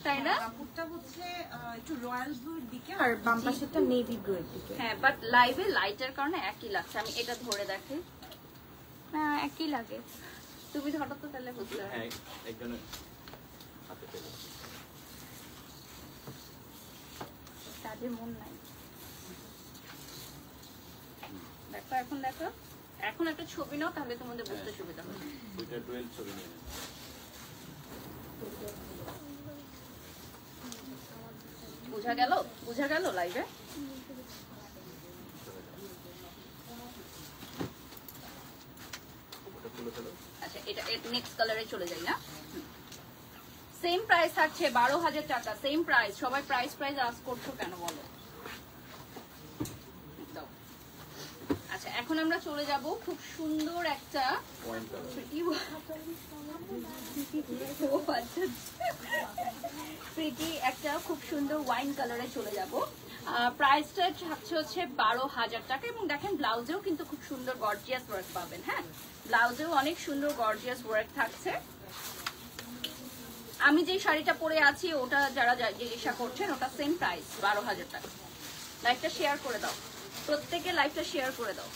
তাই না? কাপড়টা হচ্ছে একটু রয়্যাল ব্লুর দিকে আর বাম পাশেরটা নেভি ব্লু এর দিকে। হ্যাঁ, বাট লাইভে লাইটের কারণে একই লাগছে। আমি এটা ধরে দেখি, হ্যাঁ একই লাগে। তুমি ধরো তো, তাহলে বুঝতে পারবে। হ্যাঁ, একজনের হাতে পেলো। কাজে মন নাই। দেখো, এখন দেখো, এখন একটা ছবি নাও, তাহলে তোমাদের বুঝতে সুবিধা হবে। দুইটা 12 ছবি নিয়ে নেন। বুঝা গেল? বুঝা গেল লাইভে? ওটা তুলে ফেলো। আচ্ছা, এটা নেক্সট কালারে চলে যাই না? সেম প্রাইস থাকছে 12,000 টাকা। Same price. সবাই প্রাইস আস্ক করছো কেন বলো? দাও। আচ্ছা, এখন আমরা চলে যাব খুব সুন্দর একটা ওয়াইন কালার। প্রিটি একটা খুব সুন্দর ওয়াইন কালারে চলে যাব। প্রাইসটা থাকছে হচ্ছে 12,000 টাকা। এবং দেখেন ব্লাউজেও কিন্তু খুব সুন্দর গর্জিয়াস ওয়ার্ক পাবেন। হ্যাঁ, ব্লাউজেও অনেক সুন্দর গর্জিয়াস ওয়ার্ক থাকছে। আমি যে শাড়িটা পরে আছি ওটা যারা জিজ্ঞাসা করছেন, ওটা সেম প্রাইস 12,000 টাকা। লাইভটা শেয়ার করে দাও, প্রত্যেকে লাইভটা শেয়ার করে দাও।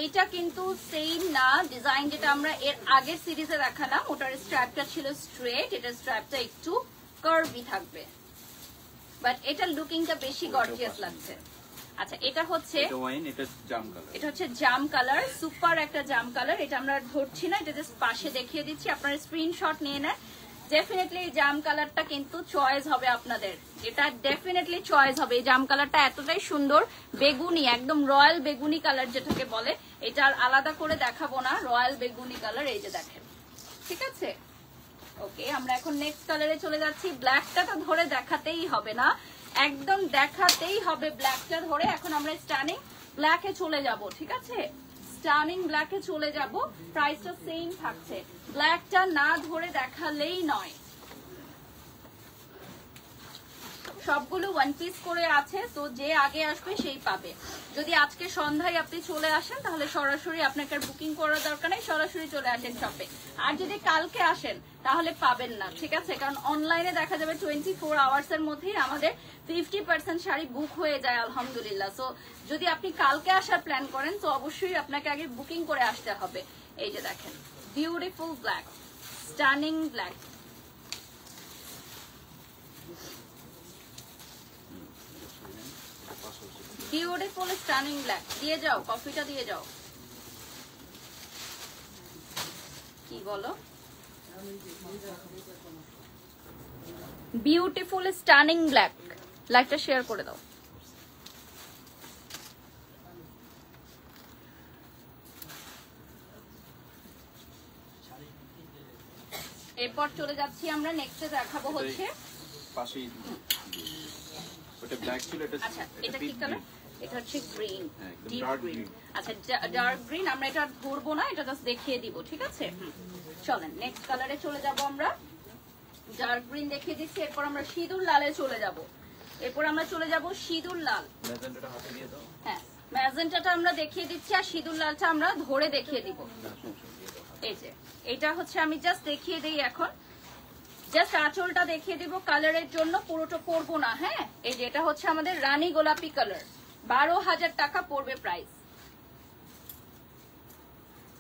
এইটা কিন্তু সেম না ডিজাইন যেটা আমরা এর আগের সিরিজে দেখালাম, ওটার স্ট্র্যাপটা ছিল স্ট্রেট, এটার স্ট্র্যাপটা একটু কার্ভি থাকবে, বাট এটা লুকিংটা বেশি গর্জিয়াস লাগছে। আচ্ছা, এটা হচ্ছে এটা ওয়াইন, এটা জাম কালার। এটা হচ্ছে জাম কালার, সুপার একটা জাম কালার। এটা আমরা ধরছি না, এটা জাস্ট পাশে দেখিয়ে দিচ্ছি, আপনারা স্ক্রিনশট নিয়ে নেন। ডেফিনেটলি এই জাম কালারটা কিন্তু চয়েস হবে আপনাদের, এটা ডেফিনেটলি চয়েস হবে। এই জাম কালারটা এতটাই সুন্দর, বেগুনি, একদম রয়্যাল বেগুনি কালার যেটাকে বলে। এটা আর আলাদা করে দেখাবো না, রয়্যাল বেগুনি কালার। এই যে দেখেন, ঠিক আছে? ওকে, আমরা এখন নেক্সট কালারে চলে যাচ্ছি। ব্ল্যাকটা তো ধরে দেখাতেই হবে না, একদম দেখাতেই হবে ব্ল্যাকটা ধরে। এখন আমরা স্টানিং ব্ল্যাকে চলে যাব, ঠিক আছে? স্টানিং ব্ল্যাকে চলে যাব। প্রাইসটা সেম থাকছে, ব্ল্যাকটা না ধরে দেখালেই নয়। সবগুলো ওয়ান পিস করে আছে, তো যে আগে আসবে সেই পাবে। যদি আজকে সন্ধ্যায় আপনি চলে আসেন তাহলে সরাসরি আপনাকে আর বুকিং করার দরকার নেই, সরাসরি চলে আসেন শপে। আর যদি কালকে আসেন তাহলে পাবেন না, ঠিক আছে? কারণ অনলাইনে দেখা যাবে 24 আওয়ার্স এর মধ্যেই আমাদের 50% শাড়ি বুক হয়ে যায় আলহামদুলিল্লাহ। সো যদি আপনি কালকে আসার প্ল্যান করেন তো অবশ্যই আপনাকে আগে বুকিং করে আসতে হবে। এই যে দেখেন, beautiful black, stunning black. Beautiful stunning black. দিয়ে যাও, কফিটা দিয়ে যাও। কি বলো? Beautiful stunning black. লাইভটা শেয়ার করে দাও। এরপর চলে যাচ্ছি আমরা নেক্সটে দেখাবো হচ্ছে পাশেই ওটা ব্ল্যাক ছিল, এটা আচ্ছা এটা কি কালার? এটা হচ্ছে green, deep dark green. Green. আচ্ছা ডার্ক গ্রিন, আমরা এটা ধরবো না, এটা জাস্ট দেখিয়ে দিব, ঠিক আছে? চলেন নেক্সট কালারে চলে যাব আমরা। ডার্ক গ্রিন দেখিয়ে দিচ্ছি, এরপর আমরা সিঁদুর লালে চলে যাব। এরপর আমরা চলে যাব সিঁদুর লাল। ম্যাজেন্টাটা হাতে দিয়ে দাও। হ্যাঁ, ম্যাজেন্টাটা আমরা দেখিয়ে দিচ্ছি আর সিঁদুর লালটা আমরা ধরে দেখিয়ে দিব। এই যে এটা হচ্ছে আমি জাস্ট দেখিয়ে দিই এখন, জাস্ট আঁচলটা দেখিয়ে দিব কালারের জন্য, পুরোটা পরবো না। হ্যাঁ, এই যে এটা হচ্ছে আমাদের রানী গোলাপি কালার, 12,000 টাকা পড়বে প্রাইস।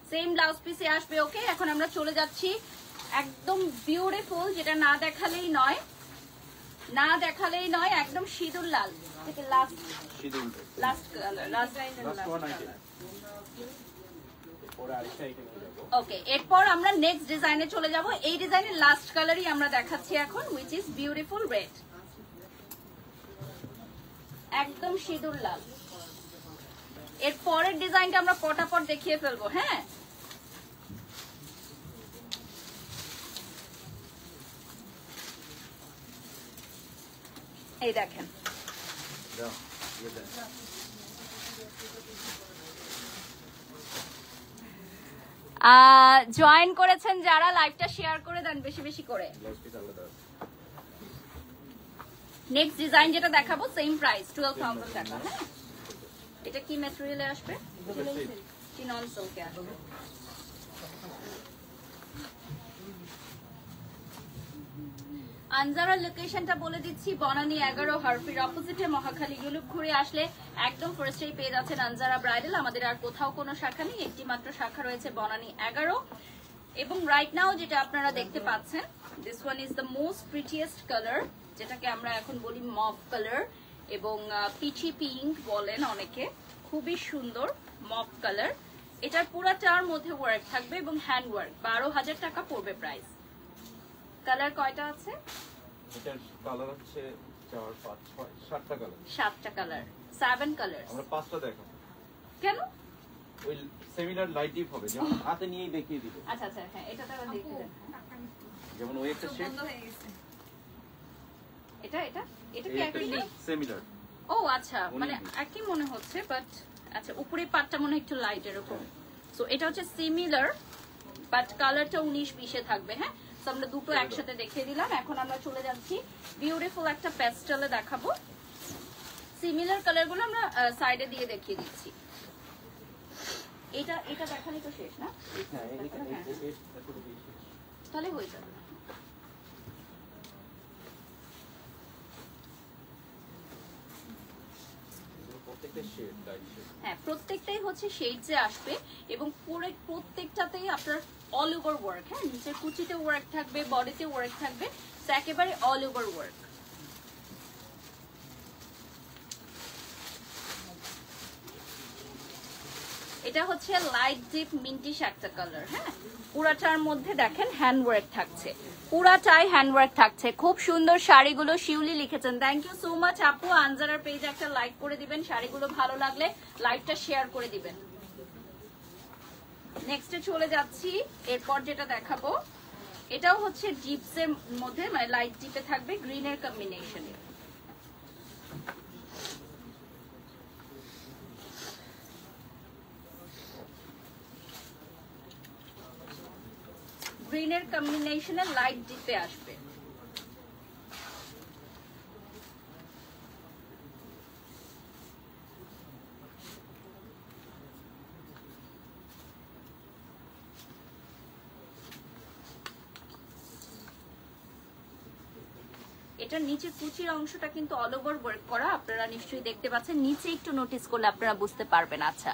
সেম ব্লাউজ পিসে আসবে। ওকে, এখন আমরা চলে যাচ্ছি একদম বিউটিফুল, যেটা না দেখালেই নয়, না দেখালেই নয়, একদম সিঁদুর লাল। লাস্ট সিঁদুর last colour, last one item. পরে আরেকটা আইটেম হয়ে যাবো। ওকে, এরপর আমরা নেক্সট ডিজাইনে চলে যাব। এই ডিজাইনের লাস্ট কালারই আমরা দেখাচ্ছি এখন, হুইচ ইজ বিউটিফুল রেড, একদম সিঁদুর লাল। এর পরের ডিজাইনটা আমরা পটাপট দেখিয়ে ফেলবো। হ্যাঁ, এই দেখেন, দাও, দিয়ে দেন। জয়েন করেছেন যারা, লাইভটা শেয়ার করে দেন বেশি বেশি করে। ব্লাউজ পিস আলাদা আছে। নেক্সট ডিজাইন যেটা দেখাবো সেম প্রাইস 12,000 টাকা। হ্যাঁ, এটা কি ম্যাটেরিয়ালে আসবে? চিনন সিল্কে আসবে। আনজারার লোকেশনটা বলে দিচ্ছি, বনানী 11 হারফির অপোজিটে মহাখালী ইউলুপ ঘুরে আসলে একদম ফার্স্টেই পেয়ে যাচ্ছেন আনজারা ব্রাইডাল। আমাদের আর কোথাও কোনো শাখা নেই, একটি মাত্র শাখা রয়েছে বনানী 11। এবং রাইট নাও যেটা আপনারা দেখতে পাচ্ছেন, this one is the most prettiest colour, যেটাকে আমরা এখন বলি মভ কালার এবং পিচি পিঙ্ক বলেন অনেকে। খুবই সুন্দর মভ কালার। এটার পুরাটার মধ্যে ওয়ার্ক থাকবে এবং হ্যান্ড ওয়ার্ক। 12,000 টাকা পড়বে প্রাইস। কালার কয়টা আছে? এটার কালার হচ্ছে 4, 5, 6, 7টা কালার। 7টা কালার, 7 কালার। আমরা 5টা দেখাবো। কেন? ওই সিমিলার লাইট ডিপ হবে, যেমন হাতে নিয়েই দেখিয়ে দিব। আচ্ছা আচ্ছা, হ্যাঁ এটা তারা দেখে দেন। যেমন ওই একটা শেড, এটা এটা এটা কি এই একটা একই না? সিমিলার। ও আচ্ছা, মানে একই মনে হচ্ছে, বাট আচ্ছা উপরের পাটটা মনে হয় একটু লাইট এরকম। সো এটা হচ্ছে সিমিলার, বাট কালারটা 19-20 থাকবে। হ্যাঁ, তো আমরা দুটো একসাথে দেখিয়ে দিলাম। এখন আমরা চলে যাচ্ছি বিউটিফুল একটা প্যাস্টেলে দেখাবো। সিমিলার কালারগুলো আমরা সাইডে দিয়ে দেখিয়ে দিচ্ছি। এটা এটা দেখালেই তো শেষ না? হ্যাঁ, তাহলে হয়ে যাবে। প্রত্যেকটা শেড, লাইট শেড। হ্যাঁ, প্রত্যেকটাই হচ্ছে শেডসে আসবে এবং পুরো প্রত্যেকটাতেই আপনার অল ওভার ওয়ার্ক। হ্যাঁ, নিচের কুচিতে ওয়ার্ক থাকবে, বডিতে ওয়ার্ক থাকবে, তো একেবারে অল ওভার ওয়ার্ক। এটা হচ্ছে লাইট ডিপ মিন্টিশ একটা কালার। হ্যাঁ, পুরাটার মধ্যে দেখেন হ্যান্ড ওয়ার্ক থাকছে, পুরাটাই হ্যান্ড ওয়ার্ক থাকছে। খুব সুন্দর শাড়িগুলো। শিউলি লিখেছেন, থ্যাংক ইউ সো মাচ আপু। আনজারার পেজে একটা লাইক করে দিবেন, শাড়িগুলো ভালো লাগলে লাইকটা শেয়ার করে দিবেন। নেক্সটে চলে যাচ্ছি। এরপর যেটা দেখাবো এটাও হচ্ছে জিপসের মধ্যে, মানে লাইট জিপে থাকবে, গ্রিনের কম্বিনেশনে। গ্রিনের কম্বিনেশনে লাইট জিপে আসবে। এটার নিচে কুচির অংশটা কিন্তু অল ওভার ওয়ার্ক করা, আপনারা নিশ্চয়ই দেখতে পাচ্ছেন, নিচে একটু নোটিস করলে আপনারা বুঝতে পারবেন। আচ্ছা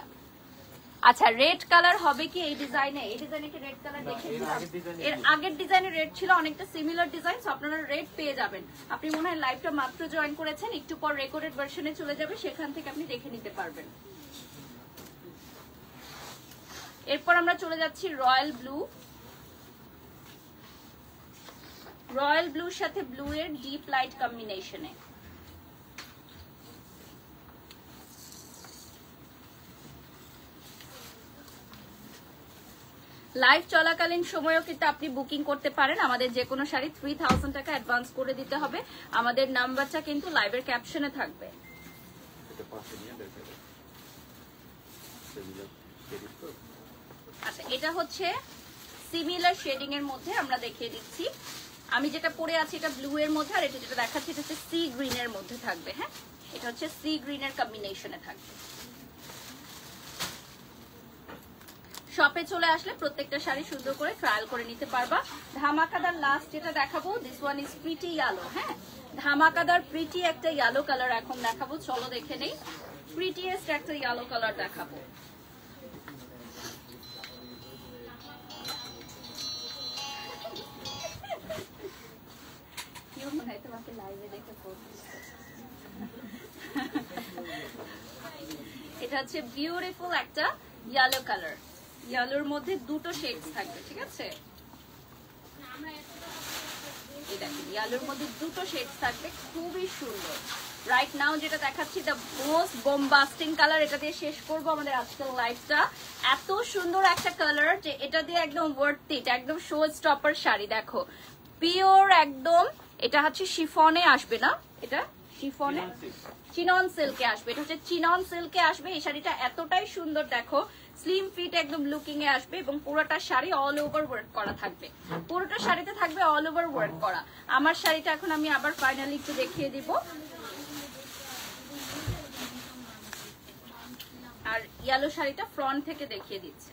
আচ্ছা, রেড কালার হবে কি এই ডিজাইনে? এই ডিজাইনে কি রেড কালার দেখেছিলাম? এর আগের ডিজাইনে রেড ছিল, অনেকটা সিমিলার ডিজাইন, সো আপনারা রেড পেয়ে যাবেন। আপনি মনে হয় লাইভটা মাত্র জয়েন করেছেন, একটু পর রেকর্ডেড ভার্সনে চলে যাবে, সেখান থেকে আপনি দেখে নিতে পারবেন। এরপর আমরা চলে যাচ্ছি রয়্যাল ব্লু। রয়্যাল ব্লুর সাথে ব্লু এর ডিপ লাইট কম্বিনেশনে। লাইভ চলাকালীন সময়ও কিন্তু আপনি বুকিং করতে পারেন। আমাদের যে কোনো শাড়ি 3000 টাকা অ্যাডভান্স করে দিতে হবে। আমাদের নাম্বারটা কিন্তু লাইভের ক্যাপশনে থাকবে। আচ্ছা, এটা হচ্ছে সিমিলার শেডিং এর মধ্যে আমরা দেখিয়ে দিচ্ছি। আমি যেটা পরে আছি এটা ব্লু এর মধ্যে, আর এটা যেটা দেখাচ্ছি এটা হচ্ছে সি গ্রিন এর মধ্যে থাকবে। হ্যাঁ, এটা হচ্ছে সি গ্রিন এর কম্বিনেশনে থাকবে। শপে চলে আসলে প্রত্যেকটা শাড়ি সুন্দর করে ট্রায়াল করে নিতে পারবা। ধামাকাদার লাস্ট যেটা দেখাবো, this one is pretty yellow. হ্যাঁ, ধামাকাদার প্রিটি একটা ইয়েলো কালার এখন দেখাবো, চলো দেখে নেই। প্রিটিয়েস্ট একটা ইয়েলো কালার দেখাবো। তোমাকে লাইভে দেখে এটা হচ্ছে বিউটিফুল একটা ইয়েলো কালার। ইয়েলোর মধ্যে দুটো শেডস থাকবে, ঠিক আছে? এই দেখেন, ইয়েলোর মধ্যে দুটো শেডস থাকবে, খুবই সুন্দর। রাইট নাও যেটা দেখাচ্ছি দ্য মোস্ট বোমবাস্টিং কালার, এটা দিয়ে শেষ করবো আমাদের আজকের লাইভটা। এত সুন্দর একটা কালার যে এটা দিয়ে একদম ওয়ার্থ ইট, একদম শো স্টপার শাড়ি। দেখো পিওর একদম, এটা হচ্ছে শিফনে আসবে না, এটা শিফনে চিনন সিল্কে আসবে। এটা হচ্ছে চিনন সিল্কে আসবে। এই শাড়িটা এতটাই সুন্দর, দেখো স্লিম ফিট একদম লুকিং এ আসবে এবং পুরোটা শাড়ি অল ওভার ওয়ার্ক করা থাকবে। পুরোটা শাড়িতে থাকবে অল ওভার ওয়ার্ক করা। আমার শাড়িটা এখন আমি আবার ফাইনালি একটু দেখিয়ে দিব। আর ইয়েলো শাড়িটা ফ্রন্ট থেকে দেখিয়ে দিচ্ছে।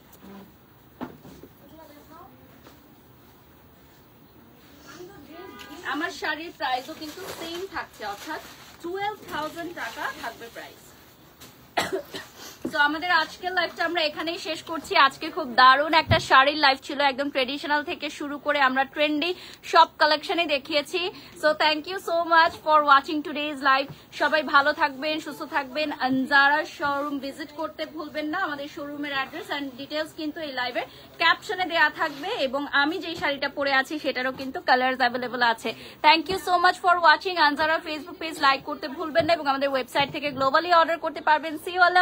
আমার শাড়ির প্রাইসও কিন্তু সেম থাকছে, অর্থাৎ 12,000 টাকা থাকবে প্রাইস। তো আমাদের আজকের লাইভটা আমরা এখানেই শেষ করছি। আজকে খুব দারুণ একটা শাড়ির লাইভ ছিল, একদম ট্রেডিশনাল থেকে শুরু করে আমরা ট্রেন্ডি সব কালেকশনে দেখিয়েছি। So thank you so much for watching today's live. সবাই ভালো থাকবেন, সুস্থ থাকবেন। আনজারা শোরুম ভিজিট করতে ভুলবেন না। আমাদের শোরুমের অ্যাড্রেস এন্ড ডিটেলস কিন্তু এই লাইভের ক্যাপশনে দেওয়া থাকবে, এবং আমি যেই শাড়িটা পরে আছি সেটারও কিন্তু কালার্স অ্যাভেলেবল আছে। Thank you so much for watching. Anjara Facebook page like করতে ভুলবেন না, এবং আমাদের ওয়েবসাইট থেকে গ্লোবালি অর্ডার করতে পারবেন। See you all.